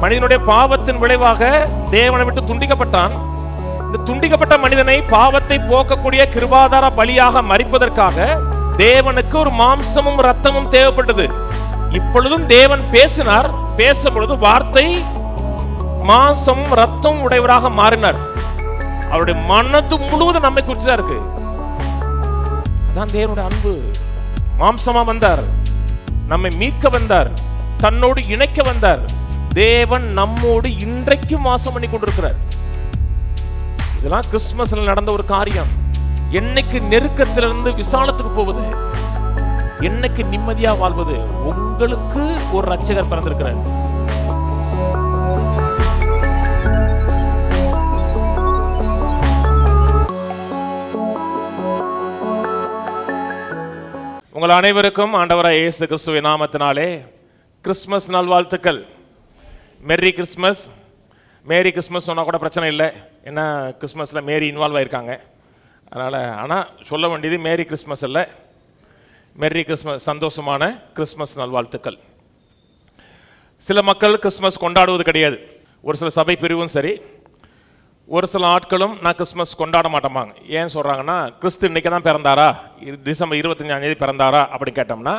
மனிதனுடைய பாவத்தின் விளைவாக தேவனை விட்டு துண்டிக்கப்பட்டான். இந்த துண்டிக்கப்பட்ட மனிதனை பாவத்தை போக்கக்கூடிய கிருபாதார பலியாக மரிப்பதற்காக தேவனுக்கு ஒரு மாம்சமும் ரத்தமும் தேவைப்பட்டது. இப்பொழுதும் தேவன் பேசினார். பேசும் பொழுது வார்த்தை மாம்சமும் ரத்தம் உடையவராக மாறினார். அவருடைய மனது முழுவதும் நம்மை குறிச்சுதான் இருக்கு. அதான் தேவனுடைய அன்பு. மாம்சமா வந்தார், நம்மை மீட்க வந்தார், தன்னோடு இணைக்க வந்தார். தேவன் நம்மோடு இன்றைக்கும் வாசம் பண்ணி கொண்டிருக்கிறார். இதெல்லாம் கிறிஸ்துமஸ்ல நடந்த ஒரு காரியம். என்னைக்கு நெருக்கத்திலிருந்து விசாலத்துக்கு போவது, என்னைக்கு நிம்மதியா வாழ்வது. உங்களுக்கு ஒரு ரட்சகர் பிறந்திருக்கிறார். உங்கள் அனைவருக்கும் ஆண்டவராகிய இயேசு கிறிஸ்துவின் நாமத்தினாலே கிறிஸ்துமஸ் நல்வாழ்த்துக்கள். Merry Christmas. மேரி கிறிஸ்மஸ் சொன்னால் கூட பிரச்சனை இல்லை, ஏன்னா கிறிஸ்மஸில் மேரி இன்வால்வ் ஆகியிருக்காங்க. அதனால் ஆனால் சொல்ல வேண்டியது மேரி கிறிஸ்மஸ் இல்லை, மெர்ரி கிறிஸ்மஸ். சந்தோஷமான கிறிஸ்மஸ் நல்வாழ்த்துக்கள். சில மக்கள் கிறிஸ்மஸ் கொண்டாடுவது கிடையாது. ஒரு சில சபை பிரிவும் சரி, ஒரு சில ஆட்களும் நான் கிறிஸ்மஸ் கொண்டாட மாட்டோமாங்க. ஏன் சொல்கிறாங்கன்னா, கிறிஸ்து இன்றைக்கி தான் பிறந்தாரா, டிசம்பர் 25 பிறந்தாரா அப்படின்னு கேட்டோம்னா,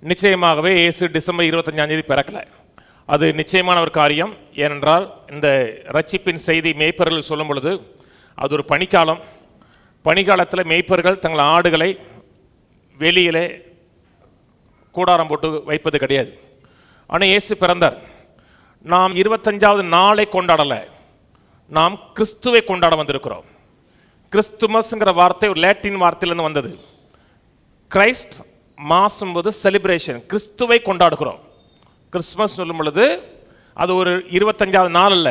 நிச்சயமாகவே இயேசு டிசம்பர் 25 பிறக்கலை. அது நிச்சயமான ஒரு காரியம். ஏனென்றால் இந்த ரட்சிப்பின் செய்தி மேய்ப்பர்கள் சொல்லும் பொழுது அது ஒரு பனிக்காலம். பனிக்காலத்தில் மேய்ப்பர்கள் தங்கள் ஆடுகளை வெளியிலே கூடாரம் போட்டு வைப்பது கிடையாது. ஆனால் இயேசு பிறந்தார். நாம் 25வது நாளை கொண்டாடலை, நாம் கிறிஸ்துவை கொண்டாட வந்திருக்கிறோம். கிறிஸ்துமஸ்ங்கிற வார்த்தை ஒரு லேட்டின் வார்த்தையிலிருந்து வந்தது. கிரைஸ்ட் மாஸ் என்பது செலிப்ரேஷன், கிறிஸ்துவை கொண்டாடுகிறோம். கிறிஸ்துமஸ் சொல்லும் பொழுது அது ஒரு 25வது நாள் அல்ல,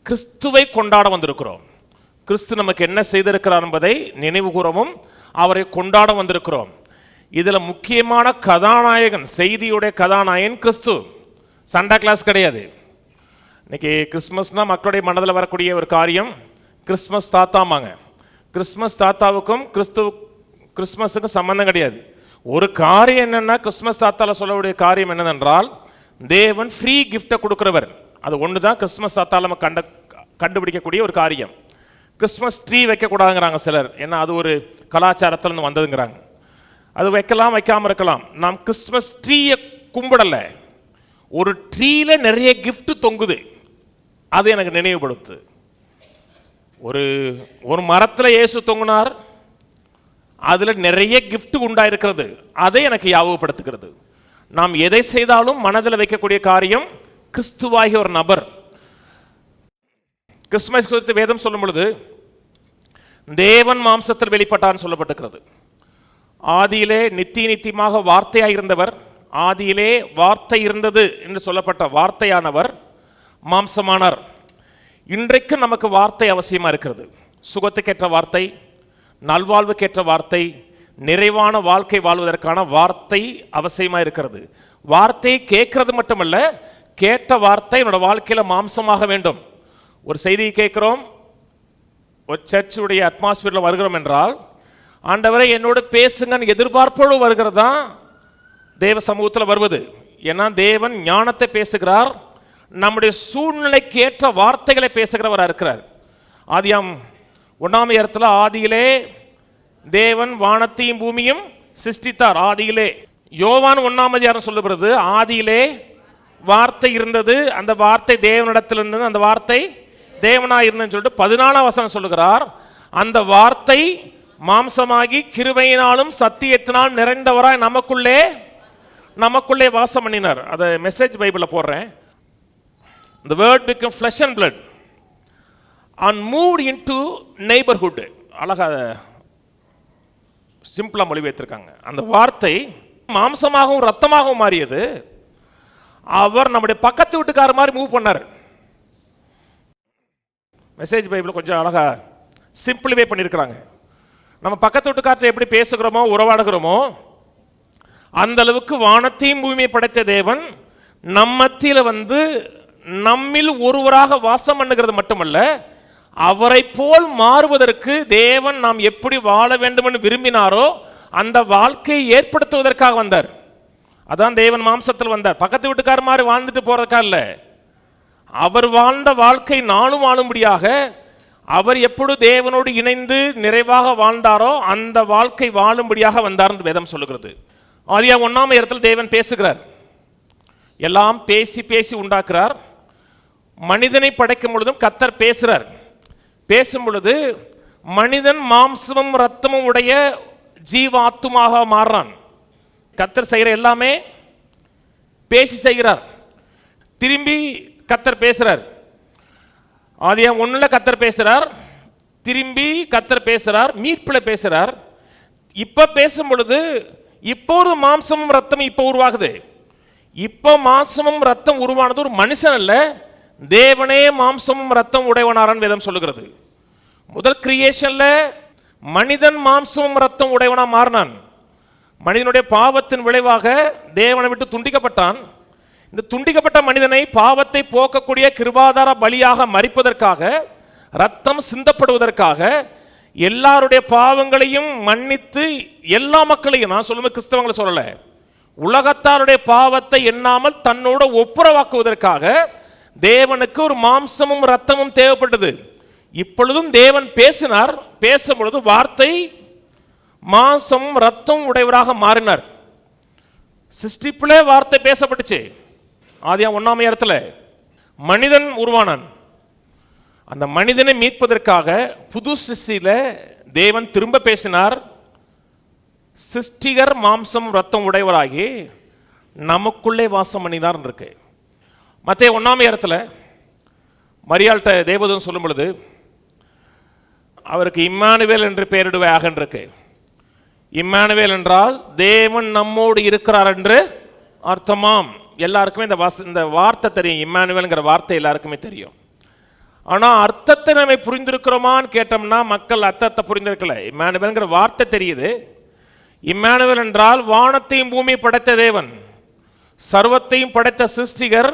கிறிஸ்துவை கொண்டாட வந்திருக்கிறோம். கிறிஸ்து நமக்கு என்ன செய்திருக்கிறார் என்பதை நினைவு கூறவும் அவரை கொண்டாட வந்திருக்கிறோம். இதில் முக்கியமான கதாநாயகன், செய்தியுடைய கதாநாயகன் கிறிஸ்து. சண்டா கிளாஸ் கிடையாது. இன்னைக்கு கிறிஸ்மஸ்னால் மக்களுடைய மனதில் வரக்கூடிய ஒரு காரியம் கிறிஸ்மஸ் தாத்தாமாங்க. கிறிஸ்மஸ் தாத்தாவுக்கும் கிறிஸ்மஸுக்கும் சம்பந்தம் கிடையாது. ஒரு காரியம் என்னன்னா, கிறிஸ்மஸ் தாத்தால சொல்லக்கூடிய காரியம் என்னதென்றால், தேவன் ஃப்ரீ கிஃப்டை கொடுக்கிறவர். அது ஒன்று தான் கிறிஸ்மஸ் தாத்தால நம்ம கண்டுபிடிக்கக்கூடிய ஒரு காரியம். கிறிஸ்மஸ் ட்ரீ வைக்கக்கூடாதுங்கிறாங்க சிலர், ஏன்னா அது ஒரு கலாச்சாரத்திலிருந்து வந்ததுங்கிறாங்க. அது வைக்கலாம், வைக்காமல் இருக்கலாம். நாம் கிறிஸ்மஸ் ட்ரீயை கும்பிடலை, ஒரு ட்ரீல நிறைய கிஃப்ட் தொங்குது. அது எனக்கு நினைவுபடுத்து. ஒரு மரத்தில் இயேசு தொங்குனார், அதில் நிறைய கிஃப்ட் உண்டாயிருக்கிறது. அதை எனக்கு ஞாபகப்படுத்துகிறது. நாம் எதை செய்தாலும் மனதில் வைக்கக்கூடிய காரியம் கிறிஸ்துவாகிய ஒரு நபர். கிறிஸ்துமஸ் குறித்து வேதம் சொல்லும் பொழுது தேவன் மாம்சத்தில் வெளிப்பட்டான்னு சொல்லப்பட்டிருக்கிறது. ஆதியிலே நித்தியமாக வார்த்தையாக இருந்தவர், ஆதியிலே வார்த்தை இருந்தது என்று சொல்லப்பட்ட வார்த்தையானவர் மாம்சமானார். இன்றைக்கு நமக்கு வார்த்தை அவசியமா இருக்கிறது. சுகத்துக்கேற்ற வார்த்தை, நல்வாழ்வுக்கேற்ற வார்த்தை, நிறைவான வாழ்க்கை வாழ்வதற்கான வார்த்தை அவசியமா இருக்கிறது. வார்த்தை கேட்கறது மட்டுமல்ல, கேட்ட வார்த்தை என்னோட வாழ்க்கையில மாம்சமாக வேண்டும். ஒரு செய்தியை கேட்கிறோம், ஒரு சர்ச்சுடைய அட்மாஸ்பியர்ல வருகிறோம் என்றால், ஆண்டவரை என்னோடு பேசுங்கன்னு எதிர்பார்ப்போடு வருகிறது தான் தேவ சமூகத்தில் வருவது. ஏன்னா தேவன் ஞானத்தை பேசுகிறார், நம்முடைய சூழ்நிலைக்கு ஏற்ற வார்த்தைகளை பேசுகிறவராக இருக்கிறார். ஆதியாம் 1ஆம் அதிகாரத்தில் ஆதியிலே தேவன் வானத்தையும் பூமியும் சிருஷ்டித்தார். ஆதியிலே. யோவான் 1ஆம் அதிகாரம் சொல்லுகிறது, ஆதியிலே வார்த்தை இருந்தது, அந்த வார்த்தை தேவனிடத்தில் இருந்தது, அந்த வார்த்தை தேவனாய் இருந்ததுன்னு சொல்லிட்டு 14ஆம் வசனம் சொல்லுகிறார். அந்த வார்த்தை மாம்சமாகி கிருபையினாலும் சத்தியத்தினால் நிறைந்தவராய் நமக்குள்ளே வாசம் பண்ணினார். அதை மெசேஜ் பைபிளில் போடுறேன். The word became flesh and blood and moved into neighborhood. அழகா சிம்பிளா மொழிபெயர்த்திருக்காங்க. அந்த வார்த்தை மாம்சமாகவும் ரத்தமாகவும் மாறியது. அவர் நம்முடைய பக்கத்து வீட்டுக்கார மாதிரி மூவ் பண்ணார். மெசேஜ் பைபிள் கொஞ்சம் அழகா சிம்பிளிஃபை பண்ணியிருக்கிறாங்க. நம்ம பக்கத்து வீட்டுக்காரத்தை எப்படி பேசுகிறோமோ உறவாடுகிறோமோ அந்த அளவுக்கு வானத்தையும் பூமியை படைத்த தேவன் நம்மத்தில வந்து நம்மில் ஒருவராக வாசம் பண்ணுகிறது மட்டுமல்ல, அவரை போல் மாறுவதற்கு தேவன் நாம் எப்படி வாழ வேண்டும் என்று விரும்பினாரோ அந்த வாழ்க்கையை ஏற்படுத்துவதற்காக வந்தார். அதான் தேவன் மாம்சத்தில் வந்தார். பக்கத்து வீட்டுக்கார மாதிரி வாழ்ந்துட்டு போறதுக்கா இல்ல, அவர் வாழ்ந்த வாழ்க்கை நானும் வாழும்படியாக, அவர் எப்பொழுது தேவனோடு இணைந்து நிறைவாக வாழ்ந்தாரோ அந்த வாழ்க்கை வாழும்படியாக வந்தார் என்று வேதம் சொல்லுகிறது. ஆதியாகமம் 1ஆம் இடத்தில் தேவன் பேசுகிறார். எல்லாம் பேசி பேசி உண்டாக்குறார். மனிதனை படைக்கும் பொழுதும் கர்த்தர் பேசுறார். பேசும் பொழுது மனிதன் மாம்சமும் ரத்தமும் உடைய ஜீவ ஆத்துமாக மாறுறான். கர்த்தர் செய்கிற எல்லாமே பேசி செய்கிறார். திரும்பி கர்த்தர் பேசுறார். ஆதியாகமம் 1 கர்த்தர் பேசுறார், திரும்பி கர்த்தர் பேசுறார், மீட்பில் பேசுறார். இப்ப பேசும் பொழுது இப்போது மாம்சமும் ரத்தமும் இப்ப உருவாகுது. இப்ப மாம்சமும் ரத்தம் உருவானது ஒரு மனுஷன் அல்ல, தேவனே மாம்சமும் ரத்தம் உடையவனாரான் வேதம் சொல்லுகிறது. முதல் கிரியேஷன்ல மனிதன் மாம்சமும் ரத்தம் உடையவனா மாறினான். மனிதனுடைய பாவத்தின் விளைவாக தேவனை விட்டு துண்டிக்கப்பட்டான். இந்த துண்டிக்கப்பட்ட மனிதனை பாவத்தை போக்கக்கூடிய கிருபாதார பலியாக மரிப்பதற்காக, ரத்தம் சிந்தப்படுவதற்காக, எல்லாருடைய பாவங்களையும் மன்னித்து எல்லா மக்களையும், நான் சொல்லும்போது கிறிஸ்தவங்களை சொல்லல, உலகத்தாருடைய பாவத்தை எண்ணாமல் தன்னோட ஒப்புரவாக்குவதற்காக தேவனுக்கு ஒரு மாம்சமும் ரத்தமும் தேவைப்பட்டது. இப்பொழுதும் தேவன் பேசினார். பேசும் பொழுது வார்த்தை மாம்சமும் ரத்தம் உடையவராக மாறினார். சிருஷ்டிப்பிலே வார்த்தை பேசப்பட்டுச்சு. ஆதியாகமம் 1ஆம் இடத்துல மனிதன் உருவானான். அந்த மனிதனை மீட்பதற்காக புது சிருஷ்டியில தேவன் திரும்ப பேசினார். சிருஷ்டிகர் மாம்சம் ரத்தம் உடையவராகி நமக்குள்ளே வாசம் பண்ணினார் இருக்கு. மத்தேயு 1ஆம் இடத்துல மரியாள்கிட்ட தேவதூதன் சொல்லும் பொழுது அவருக்கு இம்மானுவேல் என்று பெயரிடுவாயாக இருக்கு. இம்மானுவேல் என்றால் தேவன் நம்மோடு இருக்கிறார் என்று அர்த்தமாம். எல்லாருக்குமே இந்த வார்த்தை தெரியும். இம்மானுவேல்ங்கிற வார்த்தை எல்லாருக்குமே தெரியும். ஆனால் அர்த்தத்தை நம்ம புரிந்திருக்கிறோமான்னு கேட்டோம்னா மக்கள் அர்த்தத்தை புரிந்திருக்கல. இம்மானுவேல்ங்கிற வார்த்தை தெரியுது. இம்மானுவேல் என்றால் வானத்தையும் பூமியை படைத்த தேவன், சர்வத்தையும் படைத்த சிருஷ்டிகர்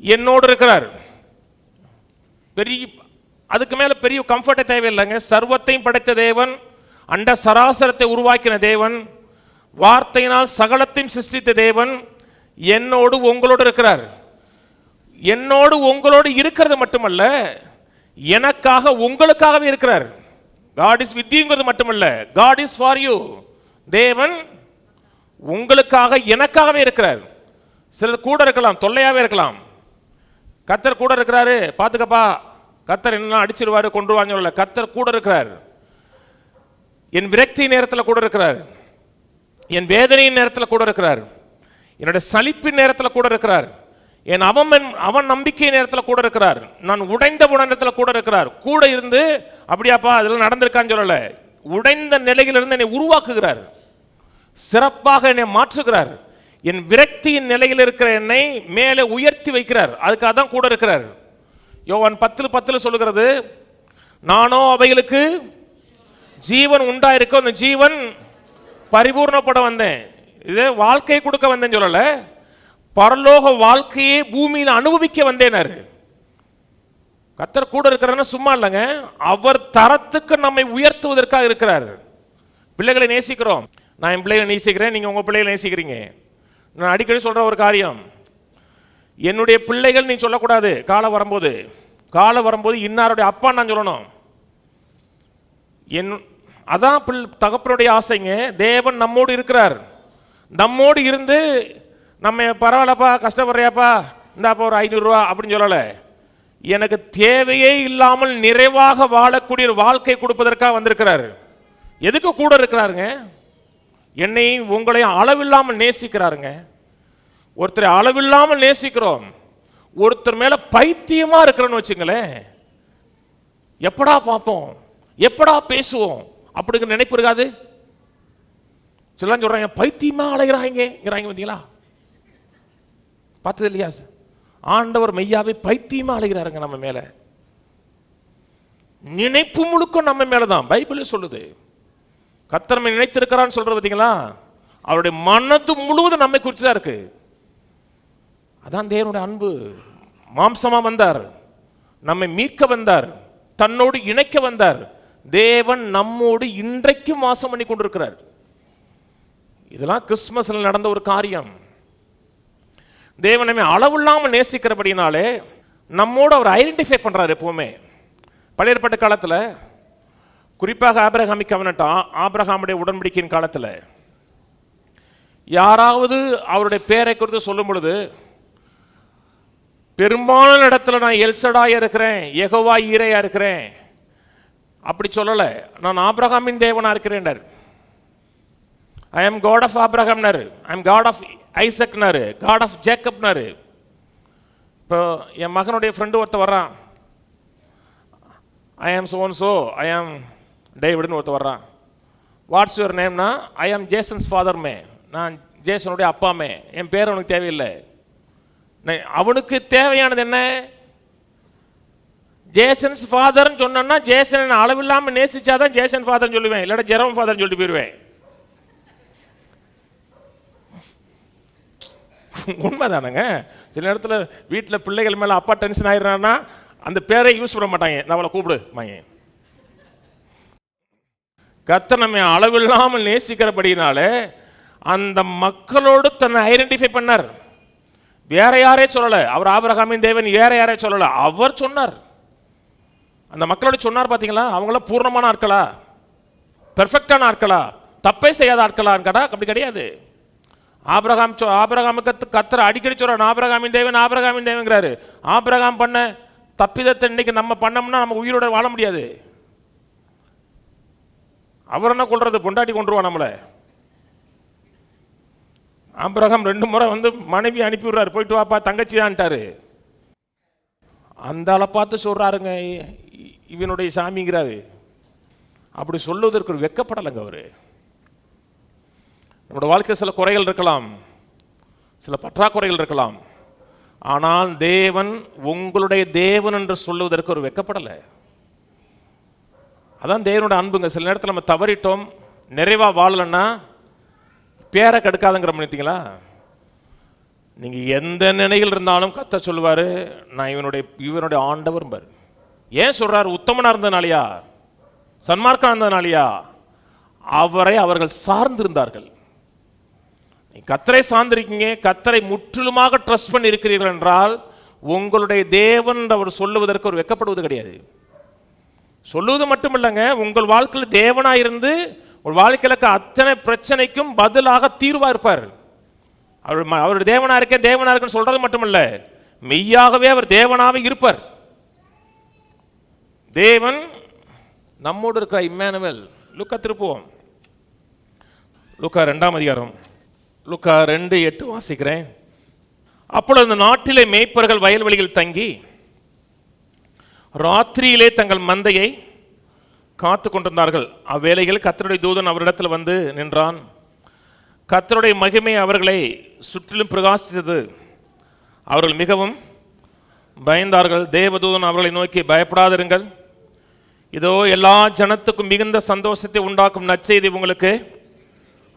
என்னோடு இருக்கிறார். பெரிய அதுக்கு மேல பெரிய கம்ஃபர்ட்டே தேவையில்லைங்க. சர்வத்தையும் படைத்த தேவன், அண்ட சராசரத்தை உருவாக்கின தேவன், வார்த்தையினால் சகலத்தையும் சிருஷ்டித்த தேவன் என்னோடு உங்களோடு இருக்கிறார். என்னோடு உங்களோடு இருக்கிறது மட்டுமல்ல, எனக்காக உங்களுக்காகவே இருக்கிறார். God is with youங்கிறது மட்டுமல்ல, God is for you. தேவன் உங்களுக்காக எனக்காகவே இருக்கிறார். சிலர் கூட இருக்கலாம், தொல்லையாவே இருக்கலாம். கர்த்தர் கூட இருக்கிறாரு, பார்த்துக்கப்பா, கர்த்தர் என்ன அடிச்சிருவாரு கொண்டுருவான்னு சொல்லல. கர்த்தர் கூட இருக்கிறார். என் விரக்தி நேரத்தில் கூட இருக்கிறார், என் வேதனையின் நேரத்தில் கூட இருக்கிறார், என்னுடைய சலிப்பின் நேரத்தில் கூட இருக்கிறார், என் அவன் நம்பிக்கை நேரத்தில் கூட இருக்கிறார், நான் உடைந்த நேரத்தில் கூட இருக்கிறார். கூட இருந்து அப்படியாப்பா அதெல்லாம் நடந்திருக்கான்னு சொல்லல, உடைந்த நிலையிலிருந்து என்னை உருவாக்குகிறார், சிறப்பாக என்னை மாற்றுகிறார், என் விரக்தியின் நிலையில் இருக்கிற என்னை மேலே உயர்த்தி வைக்கிறார். அதுக்காக தான் கூட இருக்கிறார். யோவான் 10:10 சொல்லுகிறது, நானோ அவைகளுக்கு ஜீவன் உண்டாயிருக்கும், அந்த ஜீவன் பரிபூர்ணப்பட வந்தேன். இது வாழ்க்கையை கொடுக்க வந்தேன்னு சொல்லல, பரலோக வாழ்க்கையை பூமியில் அனுபவிக்க வந்தேனாரு. கர்த்தர் கூட இருக்கிறாருன்னா சும்மா இல்லைங்க, அவர் தரத்துக்கு நம்மை உயர்த்துவதற்காக இருக்கிறார். பிள்ளைகளை நேசிக்கிறோம், நான் என் பிள்ளைகளை நேசிக்கிறேன், நீங்க உங்க பிள்ளைகளை நேசிக்கிறீங்க. நான் அடிக்கடி சொல்ற ஒரு காரியம், என்னுடைய பிள்ளைகள் நீ சொல்லக்கூடாது. காலம் வரும்போது இன்னாருடைய அப்பா நான் சொல்லணும். அதான் தகப்பனுடைய ஆசைங்க. தேவன் நம்மோடு இருக்கிறார். நம்மோடு இருந்து நம்ம பரவாயில்லப்பா, கஷ்டப்படுறியாப்பா, இந்தாப்பா ஒரு 500 ரூபா அப்படின்னு சொல்லல, எனக்கு தேவையே இல்லாமல் நிறைவாக வாழக்கூடிய ஒரு வாழ்க்கை கொடுப்பதற்காக வந்திருக்கிறார். எதுக்கு கூட இருக்கிறாருங்க? என்னையும் உங்களையும் அளவில்லாமல் நேசிக்கிறாருங்க. ஒருத்தரை அளவில்லாமல் நேசிக்கிறோம், ஒருத்தர் மேல பைத்தியமா இருக்கிறோன்னு வச்சுங்களேன், எப்படா பார்ப்போம், எப்படா பேசுவோம் அப்படிங்கிற நினைப்பு இருக்காது. சில சொல்றாங்க பைத்தியமா அலைகிறாங்க வந்தீங்களா, பார்த்தது இல்லையா? ஆண்டவர் மெய்யாவே பைத்தியமா அலைகிறாருங்க நம்ம மேல. நினைப்பு முழுக்க நம்ம மேலதான். பைபிள் சொல்லுது, கர்த்தர் நம்மை நினைத்திருக்கிறான்னு சொல்றது பார்த்தீங்களா, அவருடைய மனது முழுவதும் நம்மை குறித்து தான் இருக்கு. அதான் தேவனுடைய அன்பு. மாம்சமா வந்தார், நம்மை மீட்க வந்தார், தன்னோடு இணைக்க வந்தார். தேவன் நம்மோடு இன்றைக்கும் வாசம் பண்ணி கொண்டிருக்கிறார். இதெல்லாம் கிறிஸ்துமஸ்ல நடந்த ஒரு காரியம். தேவன் நம்மை அளவில்லாமல் நேசிக்கிறபடினாலே நம்மோடு அவர் ஐடென்டிஃபை பண்றாரு எப்பவுமே. பழைய ஏற்பாட்டு காலத்தில், குறிப்பாக ஆபிரகாமிக் கவனட்டா, ஆபிரகாமுடைய உடன்படிக்கையின் காலத்தில் யாராவது அவருடைய பேரை குறித்து சொல்லும் பொழுது, பெரும்பாலான இடத்துல நான் எல்சடாயா இருக்கிறேன், யெகோவா ஈரேயா இருக்கிறேன் அப்படி சொல்லலை. நான் ஆபிரகாமின் தேவனா இருக்கிறேன். ஐ எம் காட் ஆஃப் ஆபிரகாம்னாரு, ஐ எம் காட் ஆஃப் ஐசக்னாரு, காட் ஆஃப் ஜேக்கப்னாரு. இப்போ என் மகனுடைய ஃப்ரெண்டு ஒருத்தர் வர்றான், ஐ ஆம் சோ, ஐ ஆம் டேவிட்னு ஒருத்தர் வர்றான். வாட்ஸ் யுவர் நேம்னா, ஐ ஆம் ஜேசன்ஸ் ஃபாதர்மே, நான் ஜேசனுடைய அப்பாமே, என் பேர் அவனுக்கு தேவையில்லை. அவனுக்கு தேவையானது என்ன? ஜேசன்ஸ் ஃபாதர்னு சொன்னா, ஜேசன் அளவில்லாமல் நேசிச்சாதான் ஜேசன் ஃபாதர்னு சொல்லுவேன், இல்லாட்ட ஜெரம் ஃபாதர்னு சொல்லிட்டு போயிடுவேன். உண்மைதானங்க. சில நேரத்தில் வீட்டில் பிள்ளைகள் மேலே அப்பா டென்ஷன் ஆயிடுறான்னா அந்த பேரை யூஸ் பண்ண மாட்டாங்க, நான் அவளை கூப்பிடு மையன். கர்த்தர் நம்ம அளவில்லாமல் நேசிக்கிறபடினாலே அந்த மக்களோடு தன்னை ஐடென்டிஃபை பண்ணார். வேற யாரே சொல்லலை, அவர் ஆபிரகாமின் தேவன் வேற யாரே சொல்லலை, அவர் சொன்னார். அந்த மக்களோட சொன்னார். பார்த்தீங்களா, அவங்களாம் பூர்ணமான ஆட்களா, பெர்ஃபெக்டான ஆட்களா, தப்பே செய்யாத ஆட்களான்னு கேட்டா அப்படி கிடையாது. ஆபிரகாமுக்கு கர்த்தர் அடிக்கடி சொல்றார், ஆபிரகாமின் தேவன் ஆபிரகாமின் தேவன்கிறாரு. ஆபிரகாம் பண்ண தப்பிதத்தை இன்னைக்கு நம்ம பண்ணோம்னா நம்ம உயிரோட வாழ முடியாது. அவர் என்ன கொள்றது, பொண்டாட்டி கொண்டுருவா நம்மளை. ஆபிரகாம் 2 முறை மனைவி அனுப்பி விடுறாரு, போயிட்டு வாப்பா தங்கச்சி தான்ட்டாரு. அந்த ஆளை பார்த்து சொல்றாருங்க இவனுடைய சாமிங்கிறாரு. அப்படி சொல்லுவதற்கு ஒரு வெக்கப்படலைங்க அவரு. நம்மளோட வாழ்க்கை சில குறைகள் இருக்கலாம், சில பற்றாக்குறைகள் இருக்கலாம், ஆனால் தேவன் உங்களுடைய தேவன் என்று சொல்லுவதற்கு ஒரு வெக்கப்படலை. அதான் தேவனோட அன்புங்க. சில நேரத்தில் நம்ம தவறிட்டோம், நிறைவா வாழலன்னா பேரை கெடுக்காதுங்கிற பண்ணிட்டீங்களா. நீங்க எந்த நிலையில் இருந்தாலும் கர்த்தர் சொல்லுவாரு, நான் இவனுடைய ஆண்டவர் பாரு. ஏன் சொல்றாரு? உத்தமனா இருந்தனாலயா, சன்மார்க்கா இருந்தனாலயா? அவரை அவர்கள் சார்ந்திருந்தார்கள். கர்த்தரை சார்ந்திருக்கீங்க, கர்த்தரை முற்றிலுமாக ட்ரஸ்ட் பண்ணி இருக்கிறீர்கள் என்றால் உங்களுடைய தேவன் அவர் சொல்லுவதற்கு ஒரு வெக்கப்படுவது கிடையாது. சொல்லுவது மட்டும் இல்லைங்க, உங்கள் வாழ்க்கையில் தேவனாக இருந்து ஒரு வாழ்க்கையில் அத்தனை பிரச்சனைக்கும் பதிலாக தீர்வா இருப்பார். அவருடைய தேவனா இருக்கேன் தேவனா இருக்குன்னு சொல்றது மட்டுமல்ல, மெய்யாகவே அவர் தேவனாவே இருப்பார். தேவன் நம்மோடு இருக்கிற இம்மானுவேல். லுக்கா திருப்புவோம், லுக்கா 2ஆம் அதிகாரம், லுக்கா 2:8 வாசிக்கிறேன். அப்பொழுது அந்த நாட்டிலே மேய்ப்பர்கள் வயல்வெளியில் தங்கி ராத்திரியிலே தங்கள் மந்தையை காத்து கொண்டிருந்தார்கள். அவ்வேளையில் கர்த்தருடைய தூதன் அவரிடத்தில் வந்து நின்றான். கர்த்தருடைய மகிமை அவர்களை சுற்றிலும் பிரகாசித்தது. அவர்கள் மிகவும் பயந்தார்கள். தேவதூதன் அவர்களை நோக்கி, பயப்படாதிருங்கள், இதோ எல்லா ஜனத்துக்கும் மிகுந்த சந்தோஷத்தை உண்டாக்கும் நற்செய்தி உங்களுக்கு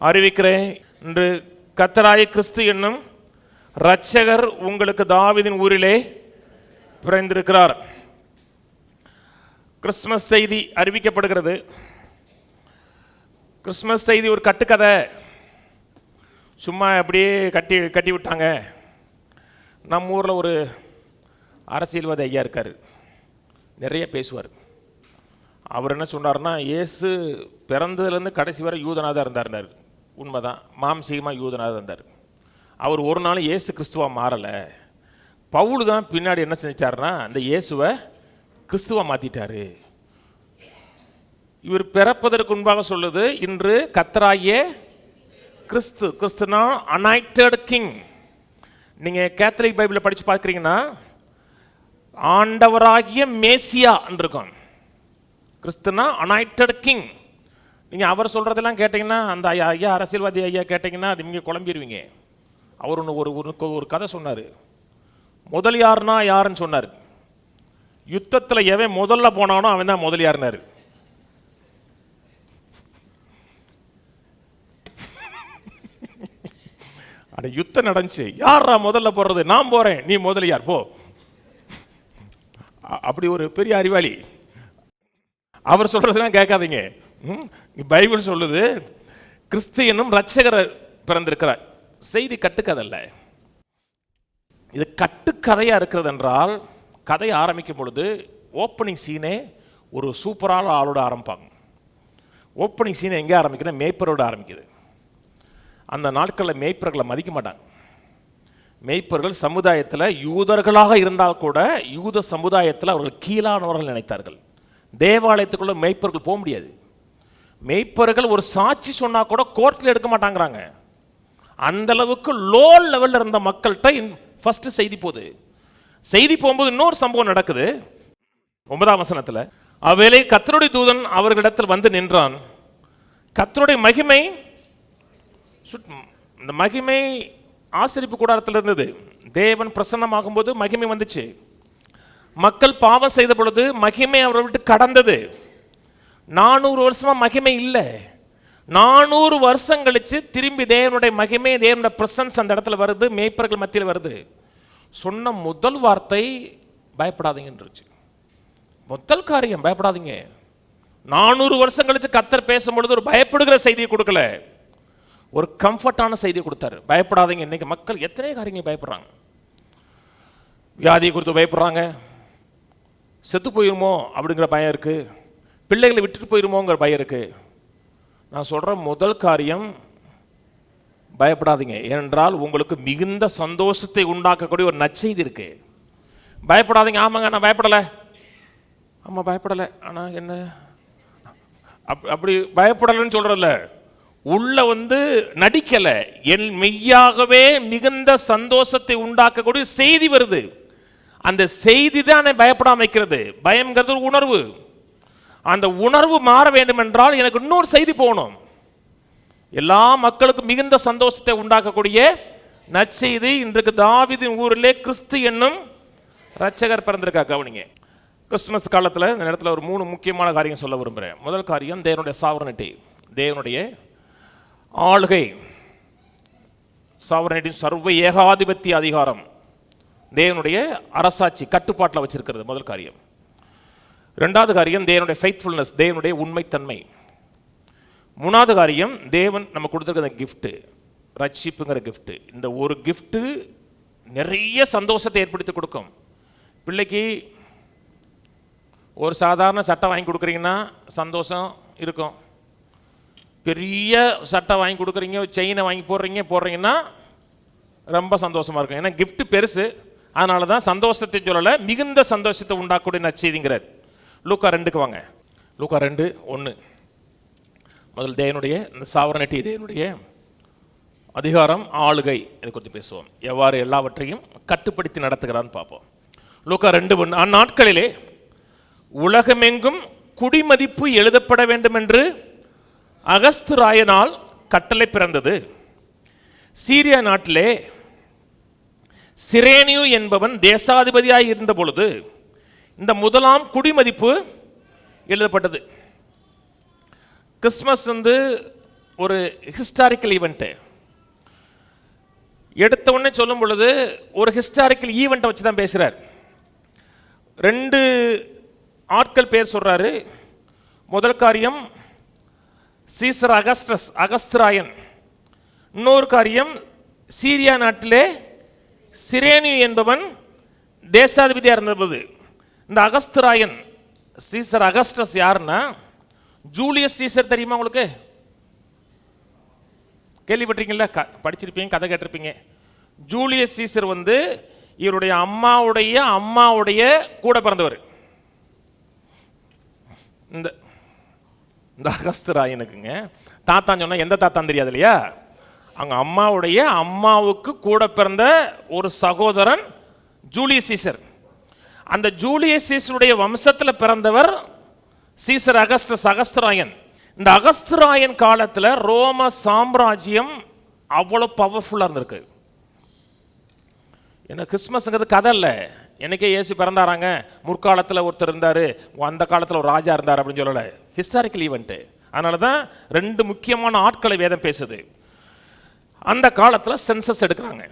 அறிவிக்கிறேன். இன்று கர்த்தராகிய கிறிஸ்து என்னும் இரட்சகர் உங்களுக்கு தாவீதின் ஊரிலே பிறந்திருக்கிறார். கிறிஸ்துமஸ் செய்தி அறிவிக்கப்படுகிறது. கிறிஸ்துமஸ் செய்தி ஒரு கட்டுக்கதை, சும்மா அப்படியே கட்டி விட்டாங்க. நம்ம ஊரில் ஒரு அரசியல்வாதி ஐயா இருக்கார், நிறைய பேசுவார். அவர் என்ன சொன்னார்னா, இயேசு பிறந்ததுலேருந்து கடைசி வரை யூதனாக தான் இருந்தார். உண்மைதான், மாம்சீகமாக யூதனாக தான் இருந்தார். அவர் ஒரு நாள் இயேசு கிறிஸ்துவா மாறலை. பவுல் தான் பின்னாடி என்ன செஞ்சிட்டாருன்னா அந்த இயேசுவை கிறிஸ்துவா மாற்றிட்டாரு. இவர் பிறப்பதற்கு முன்பாக சொல்லுது, இன்று கர்த்தராகிய கிறிஸ்து, கிறிஸ்துனா அனாயிட்டட் கிங். நீங்கள் கேத்தலிக் பைபிளை படித்து பார்க்குறீங்கன்னா ஆண்டவராகிய மேசியா இருக்கும். கிறிஸ்துனா அனாயிட்டட் கிங். நீங்கள் அவர் சொல்கிறதெல்லாம் கேட்டிங்கன்னா, அந்த ஐயா அரசியல்வாதி ஐயா கேட்டிங்கன்னா நீங்கள் குழம்பிடுவீங்க. அவர் ஒரு கதை சொன்னார். முதலியார்னா யாருன்னு சொன்னார். யுத்தத்தில் எவன் முதல்ல போனானோ அவன் தான் முதலியார்னாரு. அந்த யுத்தம் நடந்துச்சு, யாரா முதல்ல போடுறது? நான் போறேன், நீ முதலியார் போ. அப்படி ஒரு பெரிய அறிவாளி. அவர் சொல்றதெல்லாம் கேட்காதீங்க. பைபிள் சொல்லுது, கிறிஸ்து என்னும் இரட்சகர் பிறந்திருக்கிறார். செய்தி கட்டுக்கதை அல்ல, இது கட்டுக்கதையா இருக்கிறது என்றால் கதை ஆரம்பிக்கும் பொழுது ஓப்பனிங் சீனே ஒரு சூப்பரான ஆளோட ஆரம்பிப்பாங்க. ஓப்பனிங் சீனை எங்கே ஆரம்பிக்குதுன்னா மேய்ப்பரோடு ஆரம்பிக்குது. அந்த நாட்களில் மேய்ப்பர்களை மதிக்க மாட்டாங்க. மேய்ப்பர்கள் சமுதாயத்தில் யூதர்களாக இருந்தால் கூட யூத சமுதாயத்தில் அவர்கள் கீழானவர்கள் நினைத்தார்கள். தேவாலயத்துக்குள்ள மேய்ப்பர்கள் போக முடியாது. மேய்ப்பர்கள் ஒரு சாட்சி சொன்னா கூட கோர்ட்டில் எடுக்க மாட்டாங்கிறாங்க. அந்த அளவுக்கு லோ லெவலில் இருந்த மக்கள்கிட்ட ஃபர்ஸ்ட் செய்தி போகுது. செய்தி போகும்போது இன்னொரு சம்பவம் நடக்குது. 9ஆம் வசனத்தில், அவ்வேளை கர்த்தருடைய தூதன் அவர்களிடத்தில் வந்து நின்றான். கர்த்தருடைய மகிமை, இந்த மகிமை ஆசரிப்பு கூடாரத்தில் இருந்தது. தேவன் பிரசன்னமாகும் போது மகிமை வந்துச்சு. மக்கள் பாவம் செய்த பொழுது மகிமை அவரை விட்டு கடந்தது. 400 வருஷமா மகிமை இல்லை. 400 வருஷம் கழிச்சு திரும்பி தேவனுடைய மகிமை, தேவனுடைய பிரசன்ஸ் அந்த இடத்துல வருது, மேய்ப்பர்கள் மத்தியில் வருது. சொன்ன முதல் வார்த்தை பயப்படாதீங்கன்றுச்சு. முதல் காரியம் பயப்படாதீங்க. 400 வருஷம் கழிச்சு கர்த்தர் பேசும்பொழுது ஒரு பயப்படுகிற செய்தியை கொடுக்கல, ஒரு கம்ஃபர்டான செய்தியை கொடுத்தாரு. பயப்படாதீங்க. இன்னைக்கு மக்கள் எத்தனை காரியங்கள் பயப்படுறாங்க. வியாதியை குறித்து பயப்படுறாங்க, செத்து போயிருமோ அப்படிங்கிற பயம் இருக்கு, பிள்ளைகளை விட்டுட்டு போயிருமோங்கிற பயம் இருக்கு. நான் சொல்ற முதல் காரியம் பயப்படாதீங்க. ஏனென்றால் உங்களுக்கு மிகுந்த சந்தோஷத்தை உண்டாக்கக்கூடிய ஒரு நற்செய்தி இருக்கு. பயப்படாதீங்க. ஆமாங்க நான் பயப்படலை, ஆமா பயப்படலை, ஆனா என்ன அப்படி பயப்படலைன்னு சொல்றல, உள்ள நடிக்கல, என் மெய்யாகவே மிகுந்த சந்தோஷத்தை உண்டாக்கக்கூடிய செய்தி வருது. அந்த செய்தி தான் பயப்படாம வைக்கிறது. பயம்ங்கிறது ஒரு உணர்வு. அந்த உணர்வு மாற வேண்டும் என்றால் எனக்கு இன்னொரு செய்தி போகணும். எல்லா மக்களுக்கும் மிகுந்த சந்தோஷத்தை உண்டாக்கக்கூடிய நற்செய்தி இன்றைக்கு தாவீதின் ஊரிலே கிறிஸ்து என்னும் இரட்சகர் பிறந்திருக்கா. கவனிங்க. கிறிஸ்துமஸ் காலத்தில் இந்த இடத்துல ஒரு 3 முக்கியமான காரியம் சொல்ல விரும்புகிறேன். முதல் காரியம் தேவனுடைய சாவரனிட்டி, தேவனுடைய ஆளுகை, சாவரனிட்டி, சர்வ ஏகாதிபத்திய அதிகாரம், தேவனுடைய அரசாட்சி கட்டுப்பாட்டில் வச்சிருக்கிறது முதல் காரியம். ரெண்டாவது காரியம் தேவனுடைய ஃபெய்த்ஃபுல்னஸ், தேவனுடைய உண்மைத்தன்மை. மூணாவது காரியம் தேவன் நம்ம கொடுத்துருக்கிற கிஃப்ட், ரட்சிப்புங்கிற கிஃப்ட். இந்த ஒரு கிஃப்ட் நிறைய சந்தோஷத்தை ஏற்படுத்தி கொடுக்கும். பிள்ளைக்கு ஒரு சாதாரண சட்டை வாங்கி கொடுக்குறீங்கன்னா சந்தோஷம் இருக்கும். பெரிய சட்டை வாங்கி கொடுக்குறீங்க, செயினை வாங்கி போடுறீங்கன்னா ரொம்ப சந்தோஷமா இருக்கும். ஏன்னா கிஃப்ட் பெருசு. அதனால தான் சந்தோஷத்தை சொல்லலை, மிகுந்த சந்தோஷத்தை உண்டாக்கக்கூடிய நற்செய்திங்கிறார். லூக்கா 2க்கு வாங்க. லூக்கா 2:1. முதல் தேவனுடைய இந்த சாவரனிட்டி, தேவனுடைய அதிகாரம், ஆளுகை, இதை குறித்து பேசுவோம். எவ்வாறு எல்லாவற்றையும் கட்டுப்படுத்தி நடத்துகிறான்னு பார்ப்போம். லூக்கா 2:1. அந்நாட்களிலே உலகமெங்கும் குடிமதிப்பு எழுதப்பட வேண்டும் என்று அகஸ்துராயனால் கட்டளை பிறந்தது. சீரியா நாட்டிலே சிரேனியு என்பவன் தேசாதிபதியாய் இருந்த பொழுது இந்த முதலாம் குடிமதிப்பு எழுதப்பட்டது. கிறிஸ்மஸ் ஒரு ஹிஸ்டாரிக்கல் ஈவெண்ட். எடுத்த உடனே சொல்லும் பொழுது ஒரு ஹிஸ்டாரிக்கல் ஈவெண்ட்டை வச்சு தான் பேசுறார். 2 ஆட்கள் பேர் சொல்றாரு. முதல் காரியம் சீசர் அகஸ்டஸ், அகஸ்திராயன். இன்னொரு காரியம் சீரியா நாட்டிலே சிரேனியு என்பவன் தேசாதிபதியா இருந்தபோது. இந்த அகஸ்திராயன், சீசர் அகஸ்டஸ் யாருன்னா ஜூலியஸ் சீசர். தெரியுமா உங்களுக்கு? கேள்விப்பட்டிருக்கீங்களா? படிச்சிருப்பீங்க, கதை கேட்டிருப்பீங்க. ஜூலியஸ் சீசர் இவருடைய அம்மாவுடைய கூட பிறந்தவர். இந்த அகஸ்திராயனுக்குங்க தாத்தான் சொன்னா எந்த தாத்தான் தெரியாது இல்லையா? அவங்க அம்மாவுக்கு கூட பிறந்த ஒரு சகோதரன் ஜூலியஸ் சீசர். அந்த ஜூலியஸ் சீசருடைய வம்சத்தில் பிறந்தவர் சீசர் அகஸ்டஸ், அகஸ்திராயன். இந்த அகஸ்திராயன் காலத்தில் ரோம சாம்ராஜ்யம் அவ்வளோ பவர்ஃபுல்லாக இருந்திருக்கு. ஏன்னா கிறிஸ்மஸ்ங்கிறது கதை இல்லை. எனக்கே இயேசு பிறந்தாராங்க, முற்காலத்தில் ஒருத்தர் இருந்தார், அந்த காலத்தில் ஒரு ராஜா இருந்தார் அப்படின்னு சொல்லலை. Historical event. அதனால தான் 2 முக்கியமான ஆட்களை வேதம் பேசுது. அந்த காலத்தில் சென்சஸ் எடுக்கிறாங்க.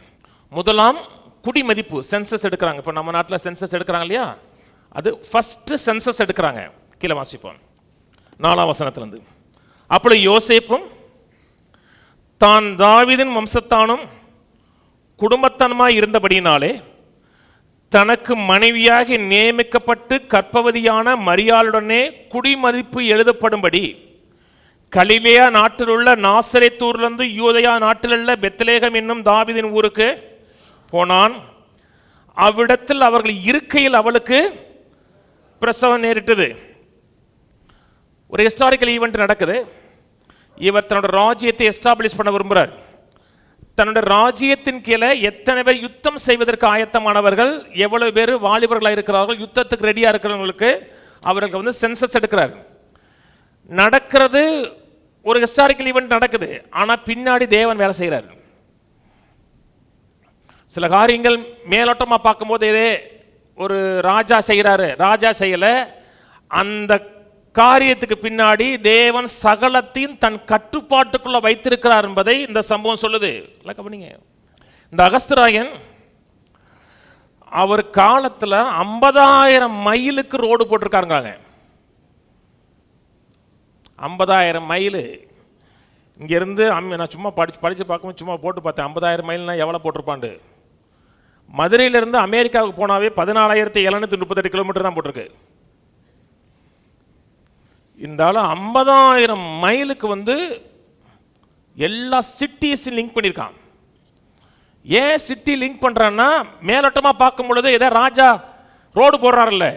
முதலாம் குடிமதிப்பு சென்சஸ் எடுக்கிறாங்க. இப்போ நம்ம நாட்டில் சென்சஸ் எடுக்கிறாங்க இல்லையா? அது ஃபர்ஸ்ட் சென்சஸ் எடுக்கிறாங்க. கீழே வாசிப்போம் 4ஆம் வசனத்திலிருந்து. அப்படி யோசேப்பும் தான் தாவீதின் வம்சத்தானும் குடும்பத்தனமாய் இருந்தபடியினாலே தனக்கு மனைவியாக நியமிக்கப்பட்டு கற்பவதியான மரியாளுடனே குடிமதிப்பு எழுதப்படும்படி கலிலேயா நாட்டில் உள்ள நாசரேத்தூரிலிருந்து யூதயா நாட்டில் உள்ள பெத்லேகம் என்னும் தாவீதின் ஊருக்கு போனான். அவ்விடத்தில் அவர்கள் இருக்கையில் அவளுக்கு பிரசவம் நேரிட்டது. ஒரு ஹிஸ்டாரிக்கல் ஈவெண்ட் நடக்குது. இவர் தன்னோட ராஜ்யத்தை எஸ்டாப்ளிஷ் பண்ண விரும்புகிறார். தன்னுடைய ராஜ்யத்தின் கீழே எத்தனை பேர் யுத்தம் செய்வதற்கு ஆயத்தமானவர்கள், எவ்வளவு பேர் வாலிபர்களாக இருக்கிறார்கள், யுத்தத்துக்கு ரெடியாக இருக்கிறவங்களுக்கு அவர்கள் வந்து சென்சஸ் எடுக்கிறார். நடக்கிறது ஒரு ஹிஸ்டாரிக்கல் ஈவெண்ட் நடக்குது. ஆனால் பின்னாடி தேவன் வேலை செய்கிறார். சில காரியங்கள் மேலோட்டமாக பார்க்கும்போது இதே ஒரு ராஜா செய்கிறாரு, ராஜா செய்யலை. அந்த காரியத்துக்கு பின்னாடி தேவன் சகலத்தையும் தன் கட்டுப்பாட்டுக்குள்ள வைத்திருக்கிறார் என்பதை இந்த சம்பவம் சொல்லுது. இந்த அகஸ்திராயன் அவர் காலத்தில் 50,000 மைலுக்கு ரோடு போட்டிருக்காங்க. 50,000 மைல் இங்கிருந்து நான் சும்மா படித்து பார்க்கும்போது சும்மா போட்டு பார்த்தேன். 50,000 மைல்னா எவ்வளோ போட்டிருப்பாண்டு. மதுரையிலிருந்து அமெரிக்காவுக்கு போனாவே 14,738 கிலோமீட்டர் தான் போட்டிருக்கு. இந்த 50,000 மைலுக்கு வந்து எல்லா சிட்டிஸையும் லிங்க் பண்ணியிருக்கான். ஏன் சிட்டி லிங்க் பண்ணுறான்னா, மேலோட்டமாக பார்க்கும் பொழுது ஏதோ ராஜா ரோடு போடுறாருல்ல,